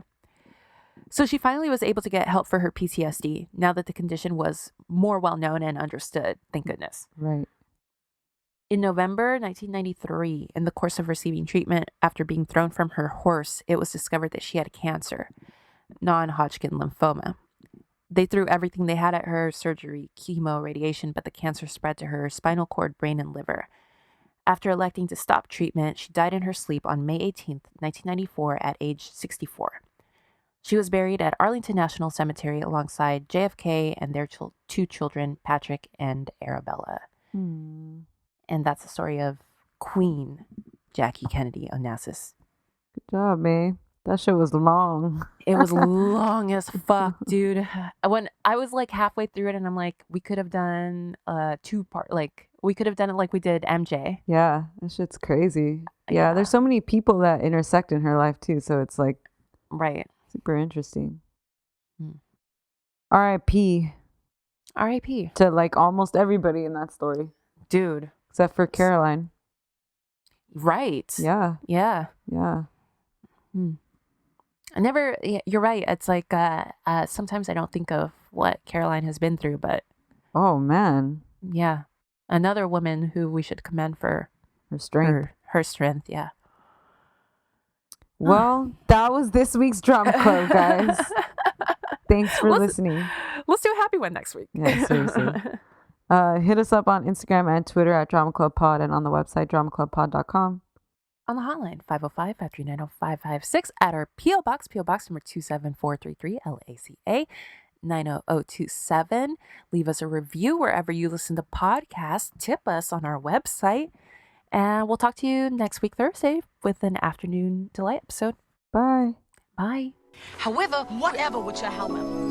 So she finally was able to get help for her PTSD now that the condition was more well known and understood. Thank goodness. Right. In November 1993, in the course of receiving treatment after being thrown from her horse, it was discovered that she had cancer, non-Hodgkin lymphoma. They threw everything they had at her: surgery, chemo, radiation, but the cancer spread to her spinal cord, brain, and liver. After electing to stop treatment, she died in her sleep on May 18th, 1994, at age 64. She was buried at Arlington National Cemetery alongside JFK and their 2 children, Patrick and Arabella. And that's the story of Queen Jackie Kennedy Onassis. Good job, May. That show was long. It was long as fuck, dude. When I was like halfway through it, and I'm like, we could have done 2-part, like we could have done it like we did MJ. Yeah, that shit's crazy. Yeah, there's so many people that intersect in her life too, so it's like super interesting. R.I.P. R.I.P. to like almost everybody in that story, dude, except for Caroline. Right. Yeah. Yeah. Yeah. You're right. It's like sometimes I don't think of what Caroline has been through, but oh man, yeah, another woman who we should commend for her strength. Her strength, yeah. Well, that was this week's Drama Club, guys. Thanks for listening. Let's do a happy one next week. Yeah, seriously. Hit us up on Instagram and Twitter at Drama Club Pod and on the website dramaclubpod.com. On the hotline, 505-539-0556 at our P.O. Box number 27433, LACA 90027. Leave us a review wherever you listen to podcasts. Tip us on our website. And we'll talk to you next week, Thursday, with an Afternoon Delight episode. Bye. Bye. However, whatever with your helmet.